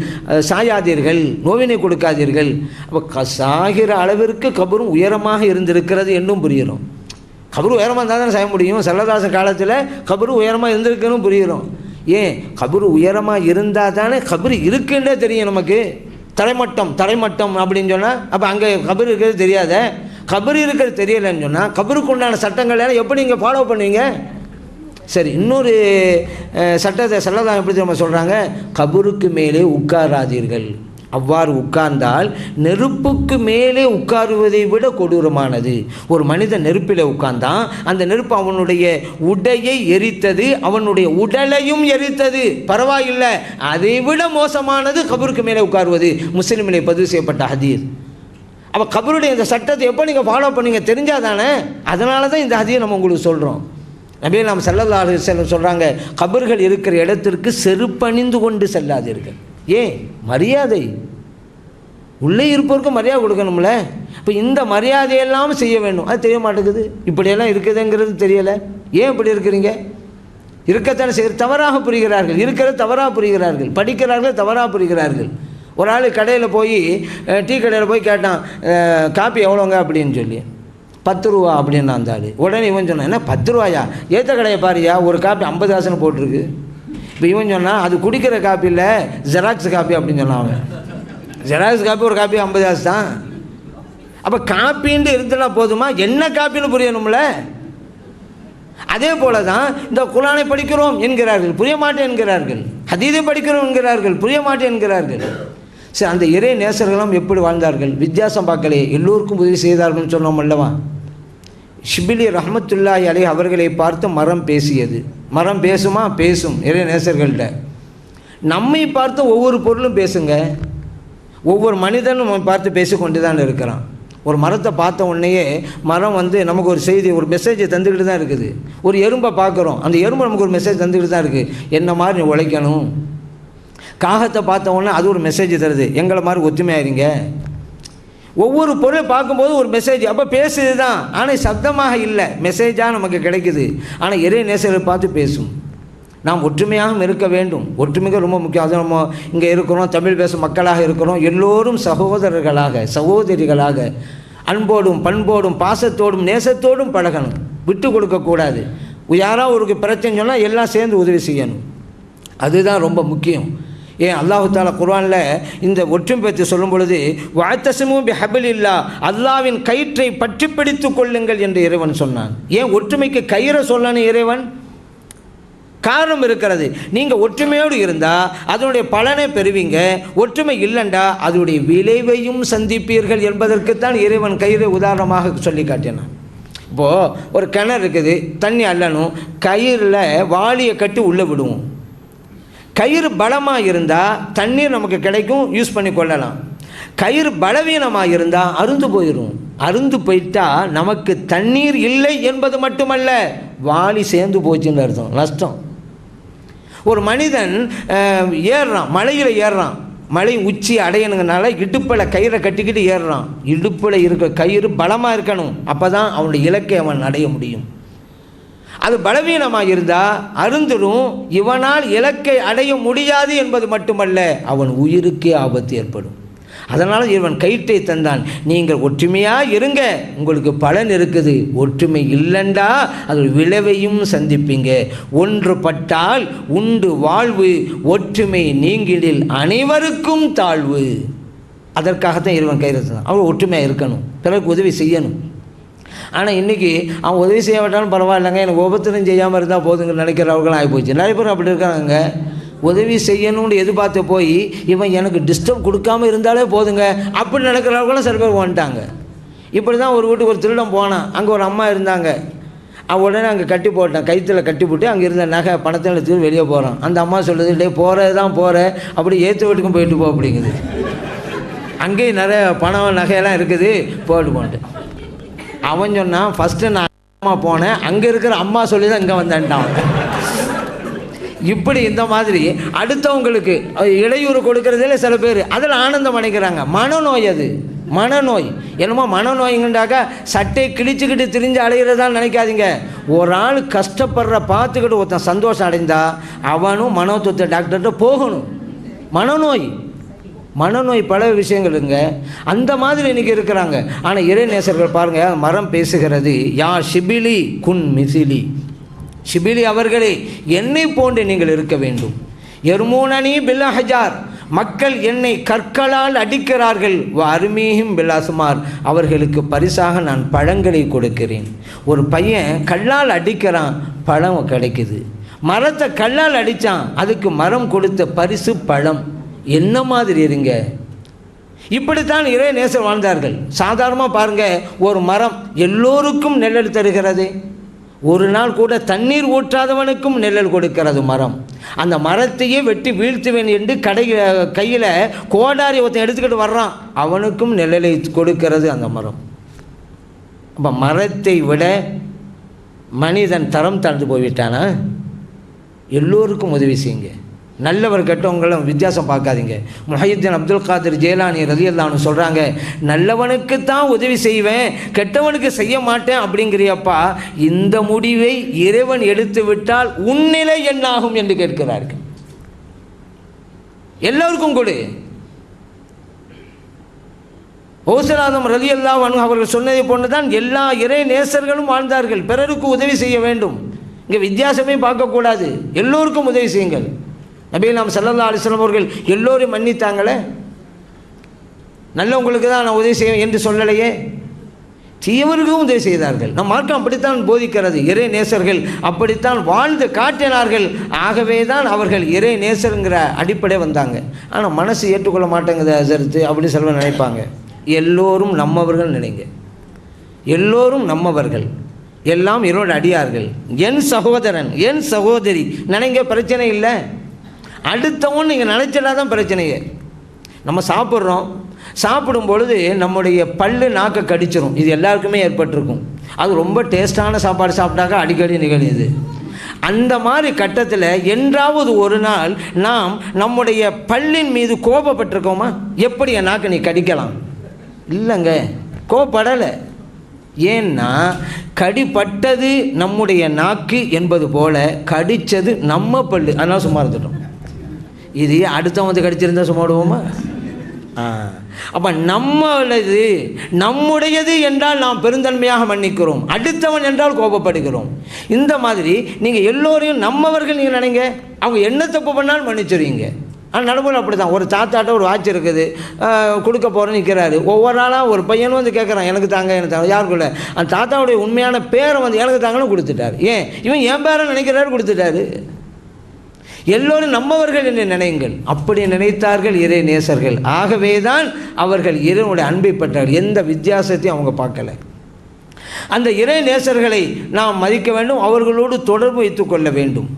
S1: சாயாதீர்கள், நோவினை கொடுக்காதீர்கள். அப்போ சாகிற அளவிற்கு கபரும் உயரமாக இருந்திருக்கிறது என்னும் புரிகிறோம். கபரு உயரமாக இருந்தால் தானே செய்ய முடியும். ஸல்லல்லாஹு காலத்தில் கபரு உயரமாக இருந்திருக்குன்னு புரிகிறோம். ஏன் கபரு உயரமாக இருந்தால் தானே கபரு இருக்குன்னே தெரியும் நமக்கு. தரைமட்டம் அப்படின்னு சொன்னால் அப்போ அங்கே கபரு இருக்கிறது தெரியாத. கபரு இருக்கிறது தெரியலைன்னு சொன்னால் கபருக்கு உண்டான சட்டங்கள் எல்லாம் எப்படி நீங்கள் ஃபாலோ பண்ணுவீங்க? சரி, இன்னொரு சட்டத்தை ஸல்லல்லாஹு எப்படி நம்ம சொல்கிறாங்க, கபருக்கு மேலே உட்காராதீர்கள். அவ்வாறு உட்கார்ந்தால் நெருப்புக்கு மேலே உட்காருவதை விட கொடூரமானது. ஒரு மனிதன் நெருப்பில் உட்கார்ந்தான், அந்த நெருப்பு அவனுடைய உடையை எரித்தது, அவனுடைய உடலையும் எரித்தது. பரவாயில்லை, அதை விட மோசமானது கபருக்கு மேலே உட்காருவது. முஸ்லிமிலே பதிவு செய்யப்பட்ட ஹதீஸ். அப்போ கபருடைய இந்த சட்டத்தை எப்போ நீங்கள் ஃபாலோ பண்ணீங்க தெரிஞ்சாதானே. அதனால தான் இந்த ஹதீஸை நம்ம உங்களுக்கு சொல்கிறோம். நபிகள் ஸல்லல்லாஹு அலைஹி வஸல்லம் சொல்கிறாங்க, கபர்கள் இருக்கிற இடத்திற்கு செருப்பணிந்து கொண்டு செல்லாதீர்கள். ஏன்? மரியாதை. உள்ளே இருப்பவருக்கு மரியாதை கொடுக்கணும்ல. இப்போ இந்த மரியாதையெல்லாம் செய்ய வேண்டும், அது தெரிய மாட்டேங்குது. இப்படியெல்லாம் இருக்குதுங்கிறது தெரியலை. ஏன் இப்படி இருக்கிறீங்க? இருக்கத்தானே செய்கிற தவறாக புரிகிறார்கள், இருக்கிறது தவறாக புரிகிறார்கள், படிக்கிறார்கள் தவறாக புரிகிறார்கள். ஒரு ஆள் கடையில் போய் டீ கடையில் போய் கேட்டான், காப்பி எவ்வளோங்க அப்படின்னு சொல்லி. 10 ரூபா அப்படின்னு அந்த ஆள். உடனே இவன் சொன்னான், என்ன 10 ரூபாயா? ஏற்ற கடையை பாரியா, ஒரு காப்பி 50 காசுன்னு போட்டிருக்கு. இப்போ இவன் சொன்னான், அது குடிக்கிற காப்பி இல்லை, ஜெராக்ஸ் காப்பி அப்படின்னு சொன்னான் அவன். ஜெராக்ஸ் காப்பி ஒரு காப்பி 50 காசு தான். அப்போ காப்பின்ட்டு இருந்துனா போதுமா? என்ன காப்பின்னு புரியணும்ல. அதே போல தான் இந்த குர்ஆனை படிக்கிறோம் என்கிறார்கள், புரிய மாட்டேன் என்கிறார்கள். ஹதீஸை படிக்கிறோம் என்கிறார்கள், புரிய மாட்டேன் என்கிறார்கள். சரி, அந்த இறை நேசர்களும் எப்படி வாழ்ந்தார்கள்? வித்தியாசம் பார்க்கலையே, எல்லோருக்கும் உதவி செய்தார்கள்னு சொன்னோம் அல்லவா. ஷிபிலி ரஹ்மத்துல்லாஹி அலைஹி அவர்களை பார்த்து மரம் பேசியது. மரம் பேசுமா? பேசும். இறை நேசர்கள்ட்ட நம்மை பார்த்து ஒவ்வொரு பொருளும் பேசுங்க. ஒவ்வொரு மனிதனும் பார்த்து பேசிக்கொண்டு தான் இருக்கிறான். ஒரு மரத்தை பார்த்த உடனேயே மரம் நமக்கு ஒரு செய்தி, ஒரு மெசேஜை தந்துக்கிட்டு தான் இருக்குது. ஒரு எறும்பை பார்க்குறோம், அந்த எறும்பு நமக்கு ஒரு மெசேஜ் தந்துக்கிட்டு தான் இருக்குது, என்ன மாதிரி நீ உழைக்கணும். காகத்தை பார்த்த உடனே அது ஒரு மெசேஜ் தருது, எங்களை மாதிரி ஒத்துமையாயிருங்க. ஒவ்வொரு பொருளை பார்க்கும்போது ஒரு மெசேஜ். அப்போ பேசுது தான், ஆனால் சப்தமாக இல்லை, மெசேஜாக நமக்கு கிடைக்குது. ஆனால் இறை நேசரை பார்த்து பேசும். நாம் ஒற்றுமையாகவும் இருக்க வேண்டும். ஒற்றுமைக்கு ரொம்ப முக்கியம். அது நம்ம இங்கே இருக்கிறோம், தமிழ் பேசும் மக்களாக இருக்கிறோம், எல்லோரும் சகோதரர்களாக சகோதரிகளாக அன்போடும் பண்போடும் பாசத்தோடும் நேசத்தோடும் பழகணும். விட்டு கொடுக்கக்கூடாது. யாராவது ஒரு பிரச்சனை சொன்னால் எல்லாம் சேர்ந்து உதவி செய்யணும். அதுதான் ரொம்ப முக்கியம். ஏன் அல்லாஹு தஆலா குர்ஆனில் இந்த ஒற்றுமை பற்றி சொல்லும் பொழுது, வஅத்தஸிமு பிஹப்லில்லாஹ், அல்லாஹ்வின் கயிற்றை பற்றி பிடித்துக் கொள்ளுங்கள் என்று இறைவன் சொன்னான். ஏன் ஒற்றுமைக்கு கயிறை சொல்லணும் இறைவன்? காரணம் இருக்கிறது. நீங்கள் ஒற்றுமையோடு இருந்தால் அதனுடைய பலனை பெறுவீங்க. ஒற்றுமை இல்லைண்டா அதனுடைய விளைவையும் சந்திப்பீர்கள் என்பதற்குத்தான் இறைவன் கயிறை உதாரணமாக சொல்லி காட்டினான். இப்போது ஒரு கிணறு இருக்குது, தண்ணி அள்ளணும், கயிறில் வாளியை கட்டி உள்ளே விடுவோம். கயிறு பலமாக இருந்தால் தண்ணீர் நமக்கு கிடைக்கும், யூஸ் பண்ணி கொள்ளலாம். கயிறு பலவீனமாக இருந்தால் அருந்து போயிடும். அருந்து போயிட்டா நமக்கு தண்ணீர் இல்லை என்பது மட்டுமல்ல, வாளி சேர்ந்து போச்சுன்னு அர்த்தம், நஷ்டம். ஒரு மனிதன் ஏறுறான், மலையில் ஏறுறான், மலை உச்சி அடையணுங்கனால இடுப்பில் கயிறை கட்டிக்கிட்டு ஏறுறான். இடுப்பில் இருக்க கயிறு பலமாக இருக்கணும், அப்போ தான் அவனுடைய இலக்கை அவன் அடைய முடியும். அது பலவீனமாக இருந்தால் அருந்துடும். இவனால் இலக்கை அடைய முடியாது என்பது மட்டுமல்ல, அவன் உயிருக்கே ஆபத்து ஏற்படும். அதனால் இவன் கயிற்றை தந்தான். நீங்கள் ஒற்றுமையாக இருங்க, உங்களுக்கு பலன் இருக்குது. ஒற்றுமை இல்லைண்டா அது விளைவையும் சந்திப்பீங்க. ஒன்றுபட்டால் உண்டு வாழ்வு, ஒற்றுமை நீங்கிடில் அனைவருக்கும் தாழ்வு. அதற்காகத்தான் இறைவன் கயிறு தந்தான். அவன் ஒற்றுமையாக இருக்கணும், பிறகு உதவி செய்யணும். ஆனால் இன்றைக்கி அவன் உதவி செய்ய விட்டாலும் பரவாயில்லைங்க, எனக்கு உபத்திரம் செய்யாமல் இருந்தால் போதுங்க நினைக்கிறவர்களும் ஆகிப்போச்சு. நிறைய பேர் அப்படி இருக்காங்க. உதவி செய்யணும்னு எதிர்பார்த்து போய் இவன் எனக்கு டிஸ்டர்ப் கொடுக்காமல் இருந்தாலே போதுங்க அப்படி நினைக்கிறவர்களும் சில பேர் வந்துட்டாங்க. இப்படி தான் ஒரு வீட்டுக்கு ஒரு திருடம் போனான். அங்கே ஒரு அம்மா இருந்தாங்க. உடனே அங்கே கட்டி போட்டான், கயிற்றில் கட்டி போட்டு அங்கே இருந்த நகை பணத்தை எடுத்துட்டு வெளியே போகிறான். அந்த அம்மா சொல்லுது, டே போகிறது தான் போகிற, அப்படி ஏற்ற வீட்டுக்கும் போயிட்டு போ அப்படிங்குது. அங்கேயும் நிறைய பணம் நகையெல்லாம் இருக்குது, போயிட்டு போன்ட்டு. அவன் சொன்னான், ஃபஸ்ட்டு நான் அம்மா போனேன், அங்கே இருக்கிற அம்மா சொல்லி தான் இங்கே வந்தேன்ட்டான். இப்படி இந்த மாதிரி அடுத்தவங்களுக்கு இடையூறு கொடுக்கறதில்ல சில பேர், அதில் ஆனந்தம் அடைக்கிறாங்க. மனநோய், அது மனநோய். என்னமோ மனநோய்ங்கண்டாக்கா சட்டை கிழிச்சுக்கிட்டு திரிஞ்சு அலைகிறதான்னு நினைக்காதீங்க. ஒரு ஆள் கஷ்டப்படுற பார்த்துக்கிட்டு ஒருத்தன் சந்தோஷம் அடைந்தா அவனும் மனோத்துவ டாக்டர்கிட்ட போகணும். மனநோய் மனநோய் பல விஷயங்களுங்க. அந்த மாதிரி இன்றைக்கி இருக்கிறாங்க. ஆனால் இறை நேசர்கள் பாருங்கள், மரம் பேசுகிறது. யா ஷிபிலி குன் மிசிலி, ஷிபிலி அவர்களே என்னை போன்று நீங்கள் இருக்க வேண்டும். எர்மூனனி பில் அஹ்ஜார், மக்கள் என்னை கற்களால் அடிக்கிறார்கள். அருமீஹிம் பில்லாசுமார், அவர்களுக்கு பரிசாக நான் பழங்களை கொடுக்கிறேன். ஒரு பையன் கல்லால் அடிக்கிறான், பழம் கிடைக்குது. மரத்தை கல்லால் அடித்தான், அதுக்கு மரம் கொடுத்த பரிசு பழம். என்ன மாதிரி இருங்க. இப்படித்தான் இறை நேசர் வாழ்ந்தார்கள். சாதாரணமாக பாருங்கள், ஒரு மரம் எல்லோருக்கும் நிழல் தருகிறது. ஒரு நாள் கூட தண்ணீர் ஊற்றாதவனுக்கும் நிழல் கொடுக்கிறது மரம். அந்த மரத்தையே வெட்டி வீழ்த்துவேன் என்று கையில் கோடாரி ஒருத்தன் எடுத்துக்கிட்டு வர்றான், அவனுக்கும் நிழலை கொடுக்கிறது அந்த மரம். அப்போ மரத்தை விட மனிதன் தரம் தாழ்ந்து போய்விட்டானா? எல்லோருக்கும் உதவி செய்யுங்க. நல்லவர் கெட்டவங்களும் வித்தியாசம் பார்க்காதீங்க. முஹையீன் அப்துல் காதிர் ஜெயிலானி ரலியல்லாஹு அன்ஹு சொல்கிறாங்க, நல்லவனுக்கு தான் உதவி செய்வேன், கெட்டவனுக்கு செய்ய மாட்டேன் அப்படிங்கிறியப்பா, இந்த முடிவை இறைவன் எடுத்து விட்டால் உன்னிலை என்னாகும் என்று கேட்கிறார்கள். எல்லோருக்கும் கொடு. ஓசலாதம் ரலியல்லாஹு அன்ஹு அவர்கள் சொன்னதை போன்றுதான் எல்லா இறை நேசர்களும் வாழ்ந்தார்கள். பிறருக்கு உதவி செய்ய வேண்டும். இங்கே வித்தியாசமே பார்க்கக்கூடாது, எல்லோருக்கும் உதவி செய்யுங்கள். நபி நாம் ஸல்லல்லாஹு அலைஹி வஸல்லம் அவர்கள் எல்லோரும் மன்னித்தாங்களே. நல்லவங்களுக்கு தான் நான் உதவி செய்வேன் என்று சொல்லலையே, தீயவர்களுக்கும் உதவி செய்தார்கள். நம் மார்க்கம் அப்படித்தான் போதிக்கிறது. இறை நேசர்கள் அப்படித்தான் வாழ்ந்து காட்டினார்கள். ஆகவே தான் அவர்கள் இறை நேசருங்கிற அடிப்படை வந்தாங்க. ஆனால் மனசு ஏற்றுக்கொள்ள மாட்டேங்குது ஹஸரத் அப்படி சொல்ல நினைப்பாங்க. எல்லோரும் நம்மவர்கள் நினைங்க. எல்லோரும் நம்மவர்கள், எல்லாம் என்னோட அடியார்கள், என் சகோதரன் என் சகோதரி நினைங்க, பிரச்சனை இல்லை. அடுத்தவன் நீங்கள் நினைச்சா தான் பிரச்சனையே. நம்ம சாப்பிட்றோம், சாப்பிடும் பொழுது நம்முடைய பல்லு நாக்கை கடிச்சிடும். இது எல்லாருக்குமே ஏற்பட்டிருக்கும். அது ரொம்ப டேஸ்டான சாப்பாடு சாப்பிட்டாக்கா அடிக்கடி நிகழ்யுது. அந்த மாதிரி கட்டத்தில் என்றாவது ஒரு நாள் நாம் நம்முடைய பல்லின் மீது கோபப்பட்டிருக்கோமா? எப்படி என் நாக்கை நீ கடிக்கலாம்? இல்லைங்க, கோபப்படலை. ஏன்னா கடிப்பட்டது நம்முடைய நாக்கு என்பது போல கடித்தது நம்ம பல்லு, அதனால் சும்மா இருந்துட்டோம். இது அடுத்தவன் வந்து கடிச்சிருந்தா சும்மா விடுவோமா? அப்போ நம்மளது நம்முடையது என்றால் நாம் பெருந்தன்மையாக மன்னிக்கிறோம், அடுத்தவன் என்றால் கோபப்படுகிறோம். இந்த மாதிரி நீங்கள் எல்லோரையும் நம்மவர்கள் நீங்கள் நினைங்க, அவங்க என்ன தப்பு பண்ணாலும் மன்னிச்சுருவீங்க. ஆனால் நடைமுறை அப்படி தான். ஒரு தாத்தாட்ட ஒரு வாட்ச் இருக்குது, கொடுக்க போகிறேன்னு நிற்கிறாரு. ஒவ்வொரு நாளாக ஒரு பையனும் வந்து கேட்குறான், எனக்கு தாங்க எனக்கு தாங்க. யாருக்குள்ள அந்த தாத்தாவுடைய உண்மையான பேரை வந்து எனக்கு தாங்கன்னு கொடுத்துட்டார். ஏன் இவன் என் பேரை நினைக்கிறாரு, கொடுத்துட்டாரு. எல்லோரும் நம்மவர்கள் என்று நினையுங்கள். அப்படி நினைத்தார்கள் இறை நேசர்கள். ஆகவே தான் அவர்கள் இறைவனுடைய அன்பை பெற்றார்கள். எந்த வித்தியாசத்தையும் அவங்க பார்க்கல. அந்த இறை நேசர்களை நாம் மதிக்க வேண்டும், அவர்களோடு தொடர்பு வைத்துக் கொள்ள வேண்டும்.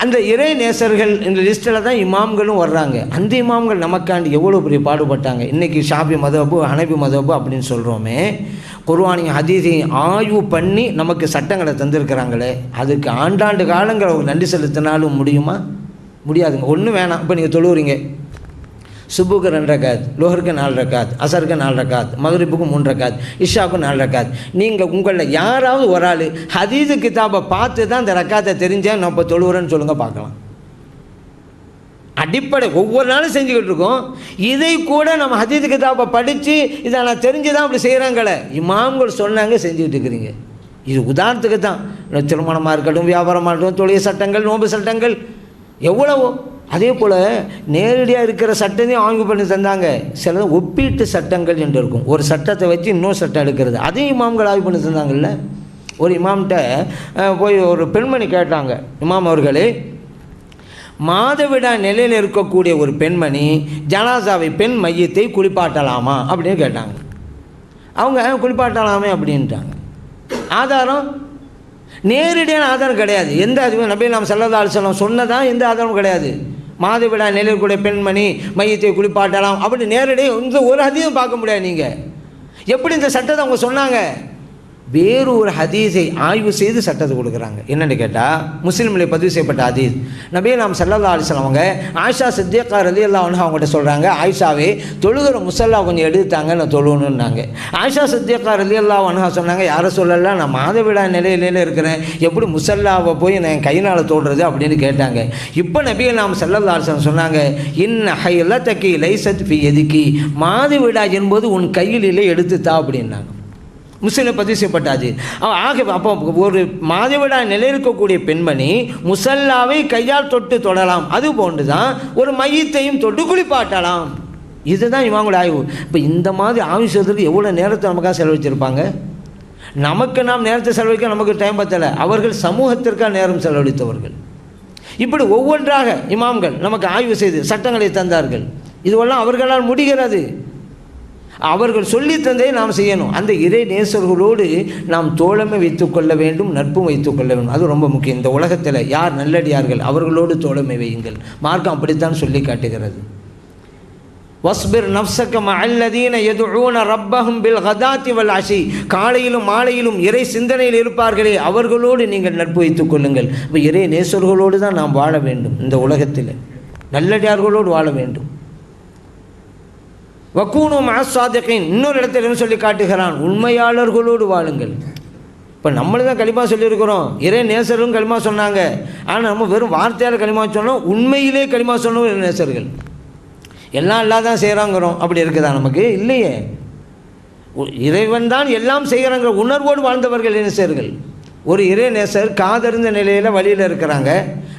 S1: அந்த இறை நேசர்கள் இந்த லிஸ்ட்டில் தான் இமாம்களும் வர்றாங்க. அந்த இமாம்கள் நமக்காண்டி எவ்வளோ பெரிய பாடுபட்டாங்க. இன்றைக்கி ஷாஃபி மதஹபு ஹனபி மதஹபு அப்படின்னு சொல்கிறோமே, குர்ஆனையும் ஹதீஸையும் ஆய்வு பண்ணி நமக்கு சட்டங்களை தந்திருக்கிறாங்களே, அதுக்கு ஆண்டாண்டு காலங்கள் அவங்க நன்றி செலுத்தினாலும் முடியுமா? முடியாதுங்க. ஒன்றும் வேணாம். இப்போ நீங்கள் தொழுவுறீங்க, சுபுக்கு 2 ரக்காத், லோஹருக்கு 4 ரக்காத், அசருக்கு 4 ரக்காத், மகரிப்புக்கு 3 ரக்காத், இஷாவுக்கு 4 ரக்காத். நீங்கள் உங்களில் யாராவது ஒரு ஆள் ஹதீஸ் கிதாபை பார்த்து தான் இந்த ரக்காத்தை தெரிஞ்சேன் நான் இப்போ தொழுவுறேன்னு சொல்லுங்கள் பார்க்கலாம். அடிப்படை ஒவ்வொரு நாளும் செஞ்சுக்கிட்டு இருக்கோம். இதை கூட நம்ம ஹதீஸ் கிதாபை படித்து இதை நான் தெரிஞ்சு தான் அப்படி செய்கிறாங்களே, இமாம்கள் சொன்னாங்க செஞ்சுக்கிட்டு இருக்கிறீங்க. இது உதாரணத்துக்கு தான். திருமணமாக இருக்கட்டும், வியாபாரமாக இருக்கட்டும், தொழில் சட்டங்கள், நோன்பு சட்டங்கள் எவ்வளவோ. அதே போல் நேரடியாக இருக்கிற சட்டத்தையும் ஆய்வு பண்ணி தந்தாங்க. சில ஒப்பீட்டு சட்டங்கள் என்று இருக்கும். ஒரு சட்டத்தை வச்சு இன்னொரு சட்டம் எடுக்கிறது, அதையும் இமாம்கள் ஆய்வு பண்ணி தந்தாங்கல்ல. ஒரு இமாம்கிட்ட போய் ஒரு பெண்மணி கேட்டாங்க, இமாம் அவர்களே, மாதவிடா நிலையில் இருக்கக்கூடிய ஒரு பெண்மணி ஜனாசாவை பெண் மையத்தை குளிப்பாட்டலாமா அப்படின்னு கேட்டாங்க. அவங்க குளிப்பாட்டலாமே அப்படின்ட்டாங்க. ஆதாரம் நேரடியான ஆதாரம் கிடையாது. எந்த அதுவும் நபி நாம் ஸல்லல்லாஹு அலைஹி வஸல்லம் சொன்னதா எந்த ஆதாரமும் கிடையாது. மாதவிடா நிலையில் கூடிய பெண்மணி மையத்தை குளிப்பாட்டலாம் அப்படி நேரடியாக இந்த ஒரு ஹதீஸும் பார்க்க முடியாது. நீங்கள் எப்படி இந்த சட்டத்தை அவங்க சொன்னாங்க? வேறு ஒரு ஹதீஸை ஆய்வு செய்து சட்டத்தை கொடுக்குறாங்க. என்னென்னு கேட்டால், முஸ்லீமில் பதிவு செய்யப்பட்ட ஹதீஸ். நபி நாம் ஸல்லல்லாஹு அலைஹி வஸல்லம் அவங்க ஆயிஷா சித்திகா ரலியல்லாஹு அன்ஹா அவங்ககிட்ட சொல்கிறாங்க, ஆயிஷாவே தொழுகிற முஸல்லா கொஞ்சம் எடுத்தாங்க, நான் தொழுவணுன்னாங்க. ஆயிஷா சித்திகா ரலியல்லாஹு அன்ஹா சொன்னாங்க, யாரை சொல்லலாம், நான் மாதவிடா நிலையில இருக்கிறேன், எப்படி முஸல்லாவை போய் நான் கையினால் தொடுறது அப்படின்னு கேட்டாங்க. இப்போ நபி நாம் ஸல்லல்லாஹு அலைஹி வஸல்லம் சொன்னாங்க, இன் ஹைலதகி லைஸத் ஃபி யதிகி, மாதவிடா என்பது உன் கையில் இல்லை, எடுத்துத்தா அப்படின்னாங்க. முஸ்லிம் பதிவு செய்யப்பட்டாச்சு. ஆக அப்போ ஒரு மாதவிடா நிலை இருக்கக்கூடிய பெண்மணி முஸல்லாவை கையால் தொட்டு தொடலாம். அது போன்று தான் ஒரு மையத்தையும் தொட்டு குளிப்பாட்டலாம். இதுதான் இவங்களோட ஆய்வு. இப்போ இந்த மாதிரி ஆய்வு செய்வதற்கு எவ்வளோ நேரத்தை நமக்காக செலவழிச்சிருப்பாங்க. நமக்கு நாம் நேரத்தை செலவழிக்க நமக்கு டைம் பத்தலை. அவர்கள் சமூகத்திற்காக நேரம் செலவழித்தவர்கள். இப்படி ஒவ்வொன்றாக இமாம்கள் நமக்கு ஆய்வு செய்து சட்டங்களை தந்தார்கள். இதுவெல்லாம் அவர்களால் முடிகிறது. அவர்கள் சொல்லி தந்ததை நாம் செய்யணும். அந்த இறை நேசர்களோடு நாம் தோழமை வைத்துக்கொள்ள வேண்டும், நட்பும் வைத்துக்கொள்ள வேண்டும். அது ரொம்ப முக்கியம். இந்த உலகத்தில் யார் நல்லடியார்கள் அவர்களோடு தோழமை வையுங்கள். மார்க்கம் அப்படித்தான் சொல்லி காட்டுகிறது. வஸ்பிர் நஃப்ஸக மஅல்லதீன யதுஊன ரப்பஹும் பில் கதாத்தி வல் அஷி, காலையிலும் மாலையிலும் இறை சிந்தனையில் இருப்பார்களே அவர்களோடு நீங்கள் நட்பு வைத்துக் கொள்ளுங்கள். இப்போ இறை நேசர்களோடு தான் நாம் வாழ வேண்டும். இந்த உலகத்தில் நல்லடியார்களோடு வாழ வேண்டும். வக்கூனு மஅஸ்ஸாதிகீன், இன்னொரு இடத்துல என்ன சொல்லி காட்டுகிறான், உண்மையாளர்களோடு வாழுங்கள். இப்போ நம்மளும் தான் களிமா சொல்லியிருக்கிறோம், இறை நேசரும் களிமா சொன்னாங்க. ஆனால் நம்ம வெறும் வார்த்தையால் களிமா சொன்னோம், உண்மையிலே களிமா சொன்னோம் இறை நேசர்கள். எல்லாம் இல்லாதான் செய்கிறாங்கிறோம். அப்படி இருக்குதா? நமக்கு இல்லையே. இறைவன் தான் எல்லாம் செய்கிறாங்கிற உணர்வோடு வாழ்ந்தவர்கள் நேசர்கள். ஒரு இறை நேசர் காதறிந்த நிலையில் வழியில் இருக்கிறாங்க.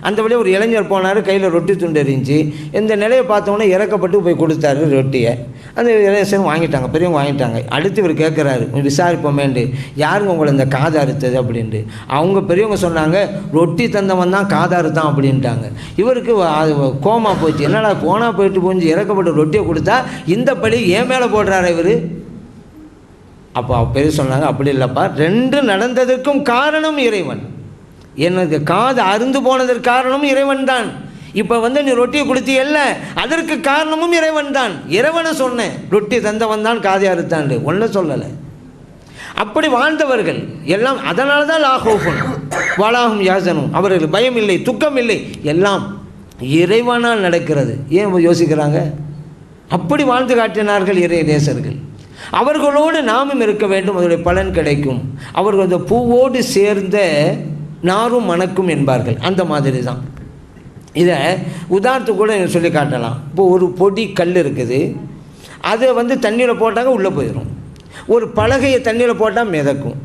S1: அந்த வழியில் ஒரு இளைஞர் போனார், கையில் ரொட்டி துண்டு எரிஞ்சு. இந்த நிலையை பார்த்தோன்னே இறக்கப்பட்டு போய் கொடுத்தாரு ரொட்டியை. அந்த இளைஞர் வாங்கிட்டாங்க, பெரியவங்க வாங்கிட்டாங்க. அடுத்து இவர் கேட்குறாரு, விசாரிப்போமேண்டு, யாருங்க உங்களை இந்த காது அறுத்தது அப்படின்ட்டு. அவங்க பெரியவங்க சொன்னாங்க, ரொட்டி தந்தவன் தான் காது அறுத்தான் அப்படின்ட்டாங்க. இவருக்கு கோமா போச்சு. என்னடா கோனா போயிட்டு போஞ்சு இறக்கப்பட்ட ரொட்டியை கொடுத்தா இந்த பழி ஏன் மேலே போடுறாரு இவர். அப்போ பெரிய சொன்னாங்க, அப்படி இல்லைப்பா, ரெண்டு நடந்ததற்கும் காரணம் இறைவன். எனக்கு காது அருந்து போனதற்கு காரணமும் இறைவன் தான். இப்போ நீ ரொட்டியை கொடுத்தியல்ல, அதற்கு காரணமும் இறைவன் தான். இறைவனை சொன்னேன், ரொட்டி தந்தவன் தான் காதை அறுத்தாண்டு, ஒன்றும் சொல்லலை. அப்படி வாழ்ந்தவர்கள் எல்லாம். அதனால தான் லா ஹௌஃபுன் வலாஹும் யாஸனுன், அவர்கள் பயம் இல்லை, துக்கம் இல்லை, எல்லாம் இறைவனால் நடக்கிறது. ஏன் யோசிக்கிறாங்க? அப்படி வாழ்ந்து காட்டினார்கள் இறை நேசர்கள். அவர்களோடு நாமும் இருக்க வேண்டும், அதனுடைய பலன் கிடைக்கும். அவர்கள் அந்த பூவோடு சேர்ந்த நாரும் மணக்கும் என்பார்கள். அந்த மாதிரி தான். இதை உதாரணத்துக்கு கூட சொல்லி காட்டலாம். இப்போ ஒரு பொடி கல் இருக்குது, அதை தண்ணியில் போட்டாங்க உள்ளே போயிடும். ஒரு பலகையை தண்ணியில் போட்டால் மிதக்கும்.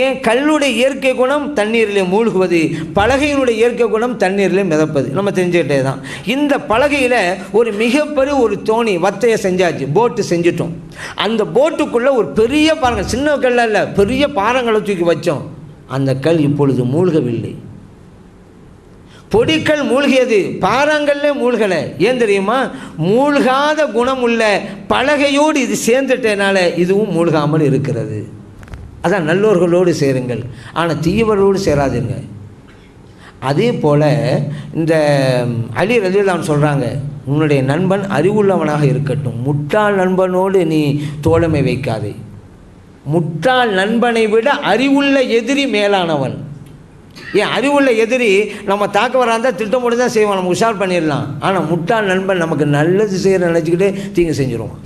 S1: ஏன்? கல்லுடைய இயற்கை குணம் தண்ணீரிலே மூழ்குவது, பலகையினுடைய இயற்கை குணம் தண்ணீரிலே மிதப்பது. நம்ம தெரிஞ்சுக்கிட்டே தான். இந்த பலகையில் ஒரு மிகப்பெரிய ஒரு தோணி வத்தையை செஞ்சாச்சு, போட்டு செஞ்சிட்டோம். அந்த போட்டுக்குள்ளே ஒரு பெரிய பாறங்கள், சின்ன கல்ல இல்லை, பெரிய பாறங்களை தூக்கி வச்சோம். அந்த கல் இப்பொழுது மூழ்கவில்லை. பொடிக்கல் மூழ்கியது, பாறாங்கல்ல மூழ்கலை. ஏன் தெரியுமா? மூழ்காத குணம் உள்ள பலகையோடு இது சேர்ந்துட்டனால இதுவும் மூழ்காமல் இருக்கிறது. அதான் நல்லோர்களோடு சேருங்கள், ஆனால் தீயவர்களோடு சேராதுங்க. அதே போல் இந்த அலி ரலியல்லாஹு சொல்கிறாங்க, உன்னுடைய நண்பன் அறிவுள்ளவனாக இருக்கட்டும், முட்டாள் நண்பனோடு நீ தோழமை வைக்காதே. முட்டாள் நண்பனை விட அறிவுள்ள எதிரி மேலானவன். ஏன் அறிவுள்ள எதிரி நம்ம தாக்க வராந்தால் திட்டம் போட்டு தான் செய்வோம், நம்ம உஷார் பண்ணிடலாம். ஆனால் முட்டாள் நண்பன் நமக்கு நல்லது செய்கிற நினச்சிக்கிட்டு தீங்கு செஞ்சுருவான்.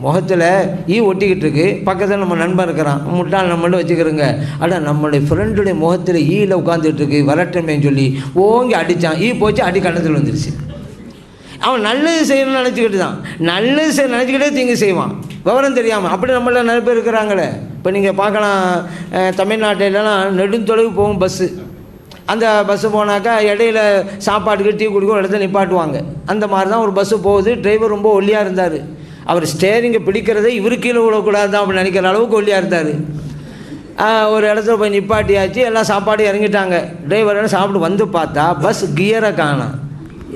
S1: முகத்தில் ஈ ஒட்டிக்கிட்டு இருக்கு, பக்கத்தில் நம்ம நண்பன் இருக்கிறான், முட்டாள் நம்மளும் வச்சுக்கிறோங்க. ஆனால் நம்மளுடைய ஃப்ரெண்டுடைய முகத்தில் ஈயில் உட்காந்துட்டுருக்கு வரட்டமேன்னு சொல்லி ஓங்கி அடித்தான், ஈ போச்சு, அடி கண்ணத்தில் வந்துருச்சு. அவன் நல்லது செய்யணும்னு நினச்சிக்கிட்டு தான், நல்லது செய்ய நினச்சிக்கிட்டே தீங்கு செய்வான், விவரம் தெரியாமல். அப்படி நம்மள நிறைய பேர் இருக்கிறாங்களே. இப்போ நீங்கள் பார்க்கலாம், தமிழ்நாட்டிலலாம் நெடுந்தொலைவு போகும் பஸ்ஸு. அந்த பஸ்ஸு போனாக்கா இடையில சாப்பாட்டுக்கு டீ குடிக்கும் இடத்துல நிப்பாட்டுவாங்க. அந்த மாதிரி தான் ஒரு பஸ்ஸு போகுது. டிரைவர் ரொம்ப ஒல்லியாக இருந்தார். அவர் ஸ்டேரிங்கை பிடிக்கிறதே இவரு கீழே விடக்கூடாது தான் அப்படின்னு நினைக்கிற அளவுக்கு ஒல்லியாக இருந்தார். ஒரு இடத்துல போய் நிப்பாட்டியாச்சு, எல்லாம் சாப்பாடு இறங்கிட்டாங்க. டிரைவர் சாப்பிட்டு வந்து பார்த்தா பஸ் கியரை காணோம்.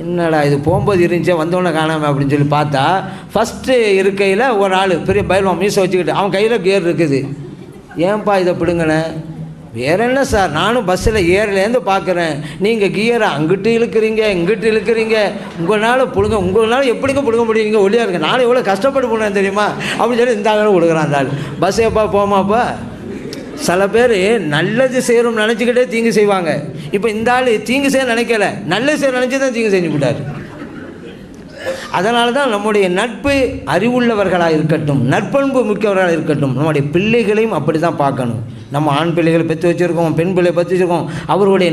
S1: என்னடா இது போகும்போது இருந்துச்சே வந்தோடனே காணாமல் அப்படின்னு சொல்லி பார்த்தா, ஃபஸ்ட்டு இருக்கையில் ஒரு ஆள் பெரிய பயில்வான் மீசை வச்சுக்கிட்டு அவன் கையில் கியர் இருக்குது. ஏன்பா இதை பிடுங்கண்ணே? வேற என்ன சார், நானும் பஸ்ஸில் ஏர்லேருந்து பார்க்குறேன், நீங்கள் கியரை அங்கிட்டு இழுக்கிறீங்க இங்கிட்டு இழுக்கிறீங்க, உங்களால் உங்களால் எப்படிங்க பிடுங்க முடியும், நீங்கள் ஒல்லியாக இருங்க, நானும் எவ்வளோ கஷ்டப்பட்டு போனேன் தெரியுமா அப்படின்னு சொல்லி இந்த ஆளும் கொடுக்குறான். அந்த ஆள் பஸ் எப்போ போமாப்பா. சில பேர் நல்லது செய்கிறோம் நினச்சிக்கிட்டே தீங்கு செய்வாங்க. இப்போ இந்த ஆள் தீங்கு செய்ய நினைக்கல, நல்லது செய்ய நினச்சி தான் தீங்கு செஞ்சு விட்டார். அதனால தான் நம்முடைய நட்பு அறிவுள்ளவர்களாக இருக்கட்டும், நற்பண்பு மிக்கவர்களாக இருக்கட்டும். நம்முடைய பிள்ளைகளையும் அப்படி தான் பார்க்கணும். நம்ம ஆண் பிள்ளைகளை பெற்று வச்சுருக்கோம், பெண் பிள்ளைகளை பெற்று வச்சுருக்கோம். அவருடைய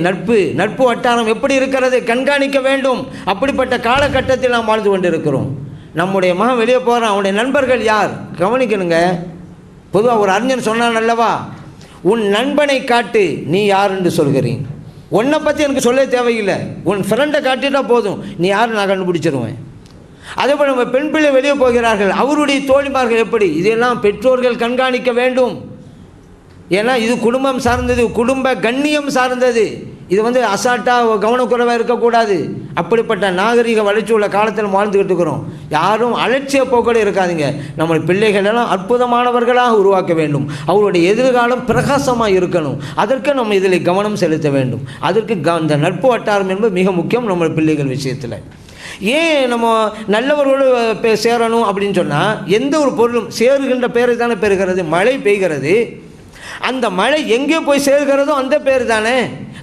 S1: நட்பு வட்டாரம் எப்படி இருக்கிறது கண்காணிக்க வேண்டும். அப்படிப்பட்ட காலகட்டத்தில் நாம் வாழ்ந்து கொண்டு இருக்கிறோம். நம்முடைய மகன் வெளியே போகிறான், அவனுடைய நண்பர்கள் யார் கவனிக்கணுங்க. பொதுவாக ஒரு அறிஞர் சொன்னான் அல்லவா, உன் நண்பனை காட்டு நீ யார் என்று சொல்கிறீன். உன்னை பற்றி எனக்கு சொல்ல தேவையில்லை, உன் ஃப்ரெண்டை காட்டிட்டா போதும், நீ யார் நான் கண்டுபிடிச்சிருவேன். அதே போல் நம்ம பெண் பிள்ளை வெளியே போகிறார்கள், அவருடைய தோழிமார்கள் எப்படி, இதெல்லாம் பெற்றோர்கள் கண்காணிக்க வேண்டும். ஏன்னா இது குடும்பம் சார்ந்தது, குடும்ப கண்ணியம் சார்ந்தது. இது அசால்ட்டாக கவனக்குறைவாக இருக்கக்கூடாது. அப்படிப்பட்ட நாகரிக வளர்ச்சி உள்ள காலத்தில் வாழ்ந்துக்கிட்டு இருக்கிறோம். யாரும் அலட்சிய போக்கோடு இருக்காதுங்க. நம்ம பிள்ளைகளெல்லாம் அற்புதமானவர்களாக உருவாக்க வேண்டும். அவருடைய எதிர்காலம் பிரகாசமாக இருக்கணும். அதற்கு நம்ம இதில் கவனம் செலுத்த வேண்டும். அதற்கு இந்த நட்பு வட்டாரம் என்பது மிக முக்கியம் நம்ம பிள்ளைகள் விஷயத்தில். ஏன் நம்ம நல்லவர்களோடு சேரணும் அப்படின்னு சொன்னால், எந்த ஒரு பொருளும் சேருகின்ற பேரை தானே பெறுகிறது. மழை பெய்கிறது, அந்த மழை எங்கே போய் சேர்கிறதோ அந்த பேர் தானே.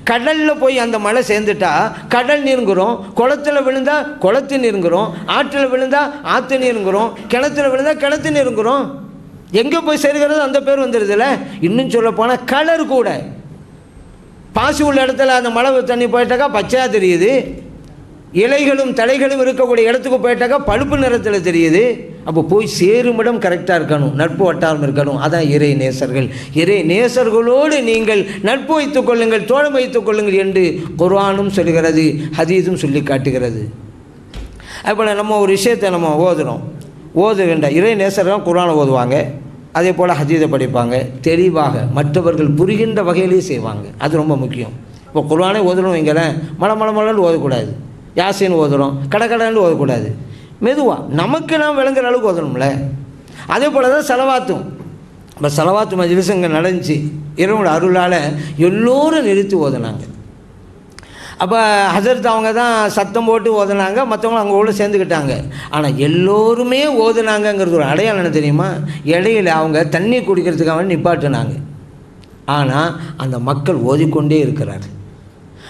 S1: கடலில் போய் அந்த மழை சேர்ந்துட்டா கடல் நீருங்கிறோம், குளத்தில் விழுந்தால் குளத்து நீருங்கிறோம், ஆற்றில் விழுந்தால் ஆற்று நீருங்கிறோம், கிணத்துல விழுந்தால் கிணத்து நீருங்கிறோம். எங்கே போய் சேர்கிறதோ அந்த பேர் வந்துடுதுல்ல. இன்னும் சொல்ல போனால் கலர் கூட, பாசி உள்ள இடத்துல அந்த மழை தண்ணி போயிட்டாக்கா பச்சையாக தெரியுது, இலைகளும் தலைகளும் இருக்கக்கூடிய இடத்துக்கு போயிட்டாக்கா பழுப்பு நிறத்தில் தெரியுது. அப்போ போய் சேருமிடம் கரெக்டாக இருக்கணும், நட்பு வட்டாரம் இருக்கணும். அதான் இறை நேசர்கள். இறை நேசர்களோடு நீங்கள் நட்பு வைத்துக் கொள்ளுங்கள், தோழமை வைத்துக் கொள்ளுங்கள் என்று குர்ஆனும் சொல்கிறது, ஹதீஸும் சொல்லி காட்டுகிறது. அதுபோல் நம்ம ஒரு விஷயத்தை நம்ம ஓதுகின்ற இறை நேசர்கள் குர்ஆனை ஓதுவாங்க, அதே போல் ஹதீஸை படிப்பாங்க, தெளிவாக மற்றவர்கள் புரிகின்ற வகையிலேயே செய்வாங்க. அது ரொம்ப முக்கியம். இப்போ குர்ஆனை ஓதுறோம் வைங்களேன், மலன்னு ஓதக்கூடாது. யாசின் ஓதுறோம் கடன்னு ஓதக்கூடாது, மெதுவாக நமக்கு நாம் விளங்குற அளவுக்கு ஓதணும்ல. அதே போல் தான் செலவாத்தும். இப்போ செலவாத்து மஜ்லிஸ் இங்கே நடந்துச்சு, இறைவனோட அருளால் எல்லோரும் நிறுத்தி ஓதுனாங்க. அப்போ ஹசரத் அவங்க தான் சத்தம் போட்டு ஓதுனாங்க, மற்றவங்க அவங்க கூட சேர்ந்துக்கிட்டாங்க. ஆனால் எல்லோருமே ஓதுனாங்கங்கிறது ஒரு அடையாளம் என்ன தெரியுமா? இடையில அவங்க தண்ணி குடிக்கிறதுக்காக நிப்பாட்டினாங்க. ஆனால் அந்த மக்கள் ஓதிக்கொண்டே இருக்கிறார்.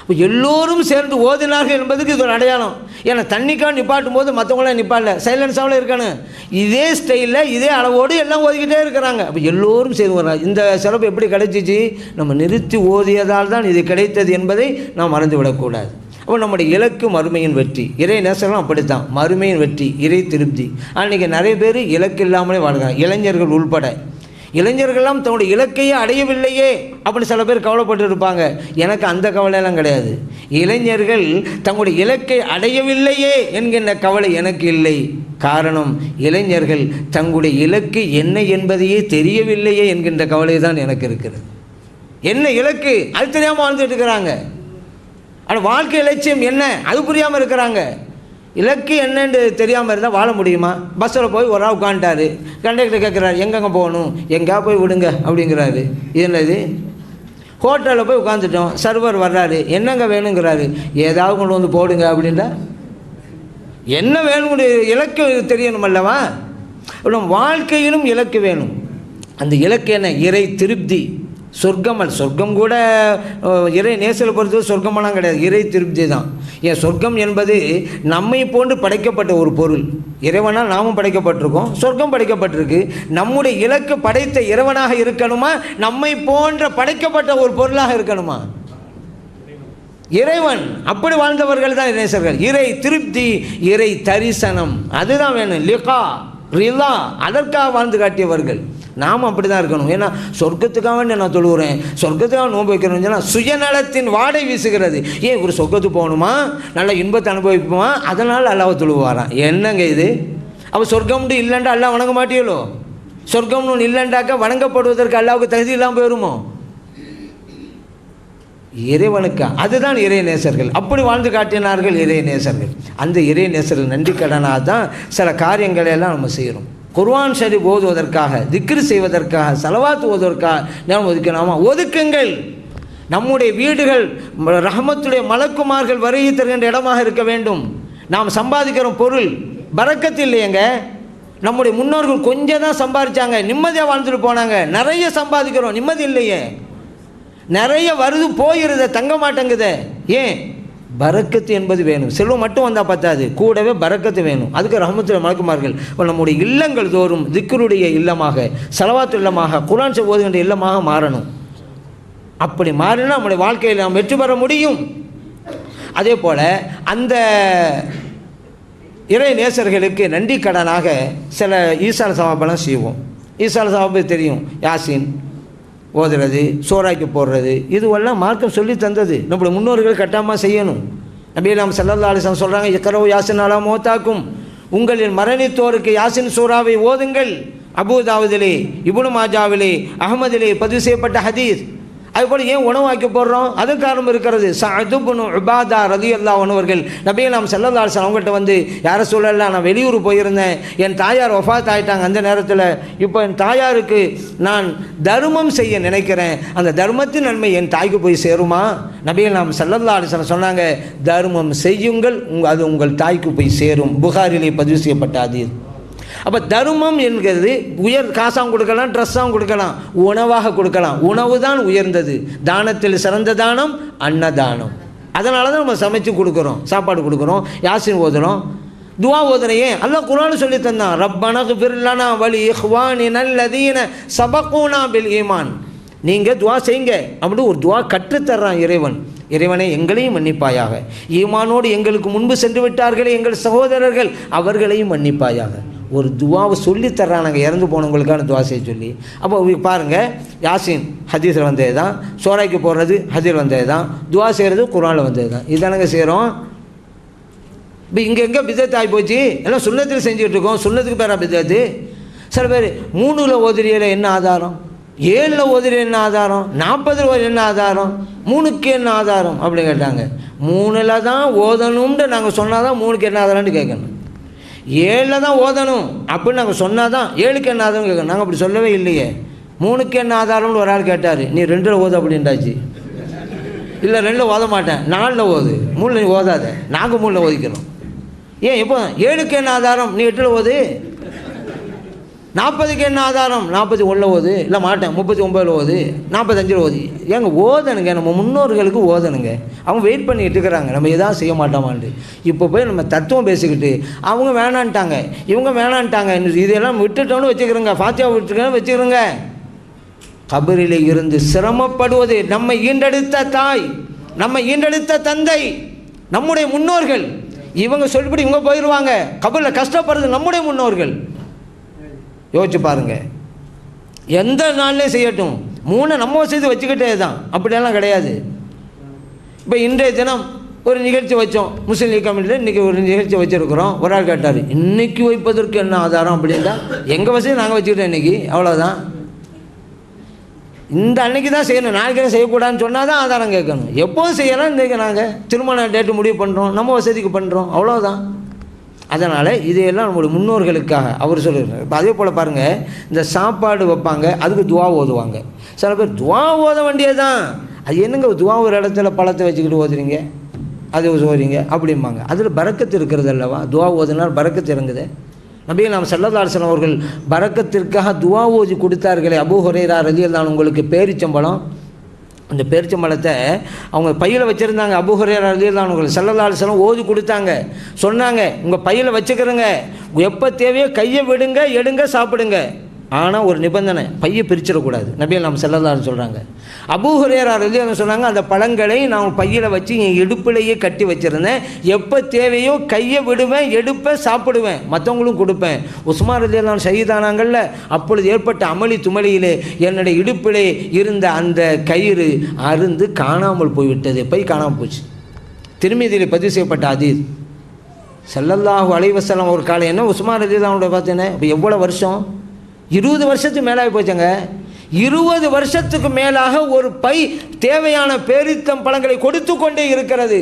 S1: இப்போ எல்லோரும் சேர்ந்து ஓதினார்கள் என்பதுக்கு இது ஒரு அடையாளம். ஏன்னா தண்ணிக்காக நிப்பாட்டும் போது மற்றவங்களாம் நிப்பாடல, சைலன்ஸாவில் இருக்கணும். இதே ஸ்டைலில் இதே அளவோடு எல்லாம் ஓதிக்கிட்டே இருக்கிறாங்க. அப்போ எல்லோரும் சேர்ந்து வர்றாங்க. இந்த சிறப்பு எப்படி கிடைச்சிச்சு? நம்ம நிறுத்தி ஓதியதால் தான் இது கிடைத்தது என்பதை நாம் மறந்து விடக்கூடாது. அப்போ நம்முடைய இலக்கு மறுமையின் வெற்றி. இறை நேசர்களும் அப்படித்தான், மறுமையின் வெற்றி, இறை திருப்தி. அன்றைக்கி நிறைய பேர் இலக்கு இல்லாமலே வாழ்கிறாங்க, இளைஞர்கள் உள்பட. இளைஞர்கள்லாம் தன்னுடைய இலக்கையே அடையவில்லையே அப்படின்னு சில பேர் கவலைப்பட்டு இருப்பாங்க. எனக்கு அந்த கவலையெல்லாம் கிடையாது. இளைஞர்கள் தங்களுடைய இலக்கை அடையவில்லையே என்கின்ற கவலை எனக்கு இல்லை. காரணம், இளைஞர்கள் தங்களுடைய இலக்கு என்ன என்பதையே தெரியவில்லையே என்கின்ற கவலை தான் எனக்கு இருக்கிறது. என்ன இலக்கு அது தெரியாமல் வாழ்ந்துட்டு இருக்கிறாங்க. ஆனால் வாழ்க்கை இலட்சியம் என்ன அது புரியாமல் இருக்கிறாங்க. இலக்கு என்னன்னு தெரியாமல் இருந்தால் வாழ முடியுமா? பஸ்ஸில் போய் ஒரு ஆள் உட்காந்துட்டாரு, கண்டக்டர் கேட்குறாரு எங்கெங்கே போகணும், எங்கேயா போய் விடுங்க அப்படிங்கிறாரு. இது என்னது? ஹோட்டலில் போய் உட்காந்துட்டோம், சர்வர் வர்றாரு, என்னங்க வேணுங்கிறாரு, ஏதாவது கொண்டு வந்து போடுங்க அப்படின்னா என்ன வேணும்? இலக்கு தெரியணும் அல்லவா? நம் வாழ்க்கையிலும் இலக்கு வேணும். அந்த இலக்கு என்ன? இறை திருப்தி, சொர்க்கம் கூட இறை நேசலை பொறுத்து சொர்க்கமெல்லாம் கிடையாது, இறை திருப்தி தான். ஏன் சொர்க்கம் என்பது நம்மை போன்று படைக்கப்பட்ட ஒரு பொருள். இறைவனால் நாமும் படைக்கப்பட்டிருக்கோம், சொர்க்கம் படைக்கப்பட்டிருக்கு. நம்முடைய இலக்கு படைத்த இறைவனாக இருக்கணுமா, நம்மை போன்ற படைக்கப்பட்ட ஒரு பொருளாக இருக்கணுமா? இறைவன். அப்படி வாழ்ந்தவர்கள் தான் நேசர்கள். இறை திருப்தி, இறை தரிசனம், அதுதான் வேணும். லிகா, ரிலா, அதற்காக வாழ்ந்து காட்டியவர்கள். நாம் அப்படி தான் இருக்கணும். ஏன்னா சொர்க்கத்துக்காக வேண்டி நான் தொழுகிறேன், சொர்க்கத்துக்காக நோன்பு வைக்கிறேன்னு சொன்னால் சுயநலத்தின் வாடை வீசுகிறது. ஏன் ஒரு சொர்க்கத்துக்கு போகணுமா, நல்ல இன்பத்தை அனுபவிப்போமா, அதனால் அல்லாஹ் தொழுவாராம். என்னங்க இது? அப்போ சொர்க்கம்னு இல்லைண்டா அல்லாஹ் வணங்க மாட்டீங்களோ? சொர்க்கம்னு இல்லைண்டாக்க வணங்கப்படுவதற்கு அல்லாவுக்கு தகுதி இல்லாமல் போயிருமோ? இறைவனுக்கு. அதுதான் இறை நேசர்கள். அப்படி வாழ்ந்து காட்டினார்கள் இறை நேசர்கள். அந்த இறை நேசர்கள் நன்றி கடனாக தான் சில காரியங்களை எல்லாம் நம்ம செய்கிறோம். குர்ஆன் ஷரீஃப் ஓதுவதற்காக, திக்ர் செய்வதற்காக, ஸலவாத் ஓதுவதற்காக நாம் ஒதுக்கணுமா? ஒதுக்குங்கள். நம்முடைய வீடுகள் ரஹமத்துடைய மலக்குமார்கள் வருகை தருகின்ற இடமாக இருக்க வேண்டும். நாம் சம்பாதிக்கிற பொருள் பரக்கத்து இல்லையங்க. நம்முடைய முன்னோர்கள் கொஞ்சம் தான் சம்பாதிச்சாங்க, நிம்மதியாக வாழ்ந்துட்டு போனாங்க. நிறைய சம்பாதிக்கிறோம், நிம்மதி இல்லையே. நிறைய வருது போயிருத, தங்க மாட்டேங்குது. ஏன்? பரக்கத்து என்பது வேணும். செல்வம் மட்டும் வந்தால் பத்தாது, கூடவே பரக்கத்து வேணும். அதுக்கு ரஹமத்துல் மலக்குமார்கள் நம்முடைய இல்லங்கள் தோறும் திக்ருடைய இல்லமாக, ஸலவாத் இல்லமாக, குர்ஆன் ஓதுகின்ற இல்லமாக மாறணும். அப்படி மாறினா நம்முடைய வாழ்க்கையில் நாம் வெற்றி பெற முடியும். அதே போல் அந்த இறை நேசர்களுக்கு நன்றி கடனாக சில ஈசான சவாபெல்லாம் செய்வோம். ஈசான சவாபு தெரியும், யாசின் ஓதுறது, சோறாக்கி போடுறது, இதுவெல்லாம் மார்க்கம் சொல்லி தந்தது. நம்முடைய முன்னோர்கள் கட்டாயமாக செய்யணும். நபி நாம் ஸல்லல்லாஹு அலைஹி வஸல்லம் சொல்கிறாங்க, இக்ரவு யாசின் அலா மௌதாக்கும், உங்களின் மரணித்தோருக்கு யாசின் சூறாவை ஓதுங்கள். அபூதாவுதிலே, இப்னு மாஜாவிலே, அஹ்மதிலே பதிவு செய்யப்பட்ட ஹதீஸ். அதுபோல் ஏன் உணவு ஆக்கி போடுறோம்? அது காரணம் இருக்கிறது. சஅத் இப்னு உபாதா ரலியல்லாஹு அன்ஹு அவர்கள் நபி நாம் ஸல்லல்லாஹு அலைஹி வஸல்லம் அவங்கள்ட்ட வந்து, யார சொல்லலாம், நான் வெளியூர் போயிருந்தேன், என் தாயார் வஃபாத் ஆகிட்டாங்க, அந்த நேரத்தில் இப்போ என் தாயாருக்கு நான் தர்மம் செய்ய நினைக்கிறேன், அந்த தர்மத்தின் நன்மை என் தாய்க்கு போய் சேருமா? நபி நாம் ஸல்லல்லாஹு அலைஹி வஸல்லம் சொன்னாங்க, தர்மம் செய்யுங்கள், அது உங்கள் தாய்க்கு போய் சேரும். புகாரிலே பதிவு செய்யப்பட்ட ஹதீஸ். அப்போ தர்மம் என்கிறது காசாகவும் கொடுக்கலாம், ட்ரெஸ்ஸாகவும் கொடுக்கலாம், உணவாக கொடுக்கலாம். உணவு தான் உயர்ந்தது. தானத்தில் சிறந்த தானம் அன்னதானம். அதனால தான் நம்ம சமைச்சு கொடுக்குறோம், சாப்பாடு கொடுக்குறோம், யாசின் ஓதுறோம், துவா ஓதுறையே. அல்லாஹ் குர்ஆன் சொல்லி தந்தான், ரப்பனா ஃபிர் லனா வலி இஹ்வானினல் லதீன சபகூனா பில் ஈமான். நீங்கள் துவா செய்யுங்க அப்படி ஒரு துவா கற்றுத்தர்றான் இறைவன். இறைவனை எங்களையும் மன்னிப்பாயாக, ஈமானோடு எங்களுக்கு முன்பு சென்று விட்டார்களே எங்கள் சகோதரர்கள், அவர்களையும் மன்னிப்பாயாக. ஒரு துவாவை சொல்லித்தர்றான், நாங்கள் இறந்து போனவங்களுக்கான துவா செய்ய சொல்லி. அப்போ பாருங்கள், யாசின் ஹதீஸில் வந்தது தான், சோறாய்க்கு போடுறது ஹதீஸில் வந்தது தான், துவா செய்கிறது குர்ஆனில் வந்தது தான். இதானங்க செய்கிறோம். இப்போ இங்கே எங்கே பிதத்து ஆகி போச்சு? எல்லாம் சுன்னத்தில் செஞ்சுக்கிட்டு இருக்கோம். சுன்னத்துக்கு பேரா பிதத்து? சில பேர் 3ல் ஓதுறியில் என்ன ஆதாரம், 7ல் ஓதுறியில் என்ன ஆதாரம், 40ல் என்ன ஆதாரம், 3க்கு என்ன ஆதாரம் அப்படின்னு கேட்டாங்க. 3ல் தான் ஓதணும்னு நாங்கள் சொன்னால் தான் 3க்கு என்ன ஆதாரம்னு கேட்கணும். 7ல் தான் ஓதணும் அப்படின்னு நாங்கள் சொன்னால் தான் 7க்கு என்ன ஆதாரம் கேட்கணும். நாங்கள் அப்படி சொல்லவே இல்லையே. 3க்கு என்ன ஆதாரம்னு ஒரு ஆள் கேட்டார், நீ 2ல் ஓது அப்படின்றாச்சு. இல்லை 2ல் ஓத மாட்டேன், 4ல் ஓது, 3ல் நீ ஓதாத, நாங்கள் 3ல் ஓதிக்கிறோம். ஏன் இப்போ 7க்கு என்ன ஆதாரம், நீ 8ல் ஓது. 40க்கு என்ன ஆதாரம், 41ல் ஓது. இல்லை மாட்டேன், 39ல் ஓது, 45ல் ஓது. ஏங்க ஓதனுங்க, நம்ம முன்னோர்களுக்கு ஓதனுங்க. அவங்க வெயிட் பண்ணிட்டு இருக்கிறாங்க, நம்ம எதாவது செய்ய மாட்டோமான்ட்டு. இப்போ போய் நம்ம தத்துவம் பேசிக்கிட்டு அவங்க வேணான்ட்டாங்க, இவங்க வேணான்ட்டாங்க, இதெல்லாம் விட்டுட்டோன்னு வச்சுக்கிறோங்க, ஃபாத்தியா விட்டுருக்கோன்னு வச்சுக்கிறோங்க. கபரிலே இருந்து சிரமப்படுவது நம்மை ஈண்டெடுத்த தாய், நம்ம ஈண்டெடுத்த தந்தை, நம்முடைய முன்னோர்கள். இவங்க சொல்லிவிட்டு இவங்க போயிடுவாங்க. கபரில் கஷ்டப்படுறது நம்முடைய முன்னோர்கள். யோசிச்சு பாருங்கள். எந்த நாள்லேயும் செய்யட்டும், 3 நம்ம செய்து வச்சுக்கிட்டே தான், அப்படியெல்லாம் கிடையாது. இப்போ இன்றைய தினம் ஒரு நிகழ்ச்சி வச்சோம், முஸ்லீம் லீக் கமிட்டியில் இன்றைக்கி ஒரு நிகழ்ச்சி வச்சுருக்குறோம். ஒரு ஆள் கேட்டார், இன்றைக்கி வைப்பதற்கு என்ன ஆதாரம் அப்படின்னா, எங்கள் வசதி நாங்கள் வச்சுக்கிட்டோம் இன்றைக்கி, அவ்வளோதான். இந்த அன்னைக்கு தான் செய்யணும், நாளைக்கு செய்யக்கூடாதுன்னு சொன்னால் தான் ஆதாரம் கேட்கணும். எப்போதும் செய்யலாம். இன்றைக்கி நாங்கள் திருமண டேட்டு முடிவு பண்ணுறோம், நம்ம வசதிக்கு பண்ணுறோம், அவ்வளோதான். அதனால் இதையெல்லாம் நம்முடைய முன்னோர்களுக்காக அவர் சொல்லியிருக்காரு. இப்போ அதே போல் பாருங்கள், இந்த சாப்பாடு வைப்பாங்க, அதுக்கு துவா ஓதுவாங்க. சில பேர் துவா ஓத வேண்டியது தான். அது என்னங்க துவா ஒரு இடத்துல பழத்தை வச்சுக்கிட்டு ஓதுறீங்க, அது ஓதுறீங்க அப்படிம்பாங்க. அதில் பரக்கத்து இருக்கிறது அல்லவா? துவா ஓதுனால் பரக்கத்து இறங்குது. நபிகள் நாயகம் ஸல்லல்லாஹு அலைஹி வஸல்லம் அவர்கள் பரக்கத்திற்காக துஆ ஓதி கொடுத்தார்களே. அபூ ஹுரைரா ரலியல்லாஹு அன்ஹு உங்களுக்கு பேரிச்சம்பழம், அந்த பேரிச்சம்பழத்தை அவங்க பையில் வச்சுருந்தாங்க. அபூ ஹுரைரா ரலியல்லாஹு அன்ஹு ஸல்லல்லாஹு அலைஹி வஸல்லம் ஓதி கொடுத்தாங்க. சொன்னாங்க, உங்கள் பையில் வச்சுக்கிறங்க, எப்போ தேவையோ கையை விடுங்க, எடுங்க, சாப்பிடுங்க. ஆனால் ஒரு நிபந்தனை, பையை பிரிச்சிடக்கூடாது. நபிகள் நாயகம் ஸல்லல்லாஹு அலைஹி வஸல்லம் சொல்கிறாங்க. அபூ ஹுரைரா ரலியல்லாஹு அன்ஹு சொன்னாங்க, அந்த பழங்களை நான் பையில் வச்சு என் இடுப்பிலேயே கட்டி வச்சுருந்தேன். எப்போ தேவையோ கையை விடுவேன், எடுப்பேன், சாப்பிடுவேன், மற்றவங்களும் கொடுப்பேன். உஸ்மான் ரலியல்லாஹு அன்ஹு ஷஹீதானாங்கள்ல, அப்பொழுது ஏற்பட்ட அமளி துமளியிலே என்னுடைய இடுப்பிலே இருந்த அந்த கயிறு அருந்து காணாமல் போய்விட்டது. பை காணாமல் போச்சு. திருமீதியிலே பதிவு செய்யப்பட்ட ஹதீஸ். ஸல்லல்லாஹு அலைஹி வஸல்லம் ஒரு காலம் என்ன உஸ்மான் ரலியல்லாஹு அன்ஹு பார்த்தேனே, இப்போ எவ்வளோ வருஷம், 20 வருஷத்துக்கு மேலாகி போச்சுங்க. 20 வருஷத்துக்கு மேலாக ஒரு பை தேவையான பேரித்தம் பழங்களை கொடுத்து கொண்டே இருக்கிறது.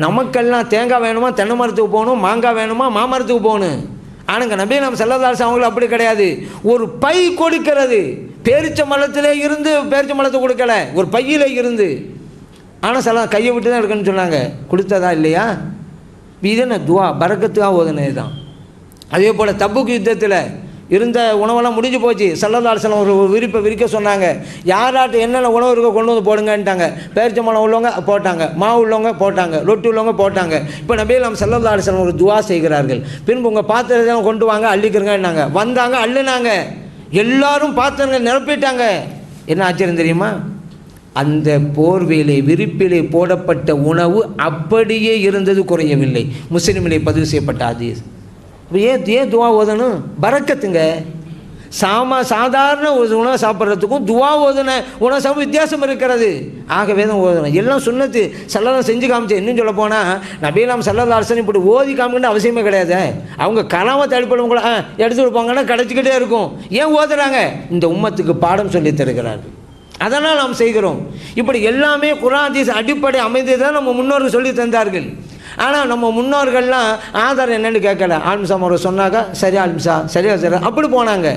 S1: நமக்கெல்லாம் தேங்காய் வேணுமா தென்னை மரத்துக்கு போகணும், மாங்காய் வேணுமா மாமரத்துக்கு போகணும். ஆனாங்க நபிகள் நாயகம் ஸல்லல்லாஹு அலைஹி வஸல்லம் அவங்களுக்கு அப்படி கிடையாது. ஒரு பை கொடுக்கிறது. பேரிச்ச மரத்திலே இருந்து பேரிச்ச மரத்தை கொடுக்கல, ஒரு பையில இருந்து. ஆனால் சில கையை விட்டு தான் இருக்குன்னு சொன்னாங்க. கொடுத்ததா இல்லையா? இது என்ன துவா, பரக்கத்துக்காக ஓதுனது தான். அதே போல் தபுக் யுத்தத்தில் இருந்த உணவெல்லாம் முடிஞ்சு போச்சு. ஸல்லல்லாஹு அலைஹி வஸல்லம் ஒரு விரிக்க சொன்னாங்க. யாராட்ட என்னென்ன உணவு இருக்கோ கொண்டு வந்து போடுங்கன்ட்டாங்க. பேரிச்சம்பழம் உள்ளவங்க போட்டாங்க, மாவு உள்ளவங்க போட்டாங்க, ரொட்டி உள்ளவங்க போட்டாங்க. இப்போ நபிகள் நாயகம் ஸல்லல்லாஹு அலைஹி வஸல்லம் ஒரு துவா செய்கிறார்கள். பின்பு உங்கள் பாத்திரத்தை கொண்டு வாங்க, அள்ளிக்கிறங்கன்னாங்க. வந்தாங்க, அள்ளுனாங்க. எல்லாரும் பாத்திரங்கள் நிரப்பிட்டாங்க. என்ன ஆச்சரியம் தெரியுமா? அந்த போர்வையிலே விரிப்பிலே போடப்பட்ட உணவு அப்படியே இருந்தது, குறையவில்லை. முஸ்லிமிலே பதிவு செய்யப்பட்ட ஹதீஸ். ஏன் துவா ஓதணும்? பரக்கத்துங்க. சாதாரண ஒரு உணவை சாப்பிட்றதுக்கும் துவா ஓதுன உணவு சாப்பிட வித்தியாசம் இருக்கிறது. ஆகவே தான் ஓதணும். எல்லாம் சுன்னத்து ஸல்லல்லாஹு செஞ்சு காமிச்சு. இன்னும் சொல்ல போனால் நபிகள் நாயகம் ஸல்லல்லாஹு அலைஹி வஸல்லம் இப்படி ஓதி காமிக்கணும்னு அவசியமே கிடையாது. அவங்க கலாமத்தை அடிப்படையும் கூட எடுத்து கொடுப்பாங்கன்னா கிடச்சிக்கிட்டே இருக்கும். ஏன் ஓதுறாங்க? இந்த உம்மத்துக்கு பாடம் சொல்லி தருகிறார்கள். அதனால் நாம் செய்கிறோம். இப்படி எல்லாமே குர்ஆன் ஹதீஸ் அடிப்படை அமைந்து தான் நம்ம முன்னோர்கள் சொல்லி தந்தார்கள். ஆனால் நம்ம முன்னோர்கள்லாம் ஆதாரம் என்னென்னு கேட்கல. ஆல்மிசா முறை சொன்னாக்கா சரி ஆல்மிசா, சரியா சரி அப்படி போனாங்க.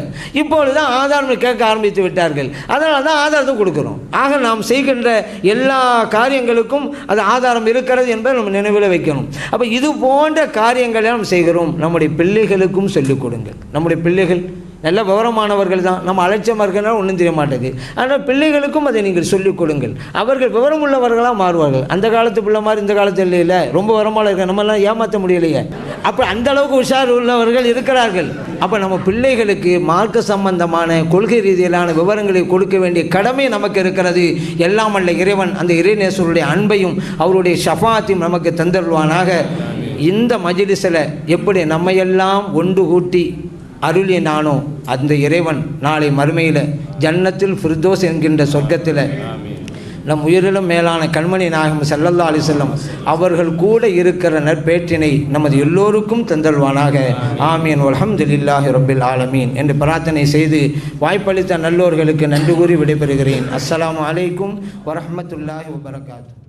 S1: இப்பொழுது தான் ஆதாரம் கேட்க ஆரம்பித்து விட்டார்கள். அதனால தான் ஆதாரத்தை கொடுக்குறோம். ஆக நாம் செய்கின்ற எல்லா காரியங்களுக்கும் அது ஆதாரம் இருக்கிறது என்பதை நம்ம நினைவில் வைக்கணும். அப்போ இது போன்ற காரியங்களை நாம் செய்கிறோம். நம்முடைய பிள்ளைகளுக்கும் சொல்லிக் கொடுங்கள். நம்முடைய பிள்ளைகள் நல்ல விவரமானவர்கள் தான். நம்ம அலட்சியமாக இருக்கிறனால ஒன்றும் தெரிய மாட்டேங்குது. ஆனால் பிள்ளைகளுக்கும் அதை நீங்கள் சொல்லிக் கொடுங்கள். அவர்கள் விவரம் உள்ளவர்களாக மாறுவார்கள். அந்த காலத்து பிள்ளை மாதிரி இந்த காலத்தில் இல்லையில, ரொம்ப விவரமாக இருக்க நம்மளாம் ஏமாற்ற முடியலையே. அப்போ அந்த அளவுக்கு உஷார் உள்ளவர்கள் இருக்கிறார்கள். அப்போ நம்ம பிள்ளைகளுக்கு மார்க்க சம்பந்தமான கொள்கை ரீதியிலான விவரங்களை கொடுக்க வேண்டிய கடமை நமக்கு இருக்கிறது. எல்லாம் அல்ல இறைவன் அந்த இறைநேசருடைய அன்பையும் அவருடைய ஷஃபாத்தையும் நமக்கு தந்தருள்வானாக. இந்த மஜ்லிஸில் எப்படி நம்மையெல்லாம் ஒன்று கூட்டி அருளினானோ அந்த இறைவன் நாளை மறுமையில் ஜன்னத்தில் ஃபிர்தோஸ் என்கின்ற சொர்க்கத்தில் நம் உயிரிலும் மேலான கண்மணி நாயகம் ஸல்லல்லாஹு அலைஹி வஸல்லம் அவர்கள் கூட இருக்கிற நற்பேற்றினை நமது எல்லோருக்கும் தந்தல்வானாக. ஆமீன். அல்ஹம்துலில்லாஹி ரப்பில் ஆலமீன் என்று பிரார்த்தனை செய்து வாய்ப்பளித்த நல்லோர்களுக்கு நன்றி கூறி விடைபெறுகிறேன். அஸ்ஸலாமு அலைக்கும் வரஹ்மத்துல்லாஹி வபரகாத்துஹு.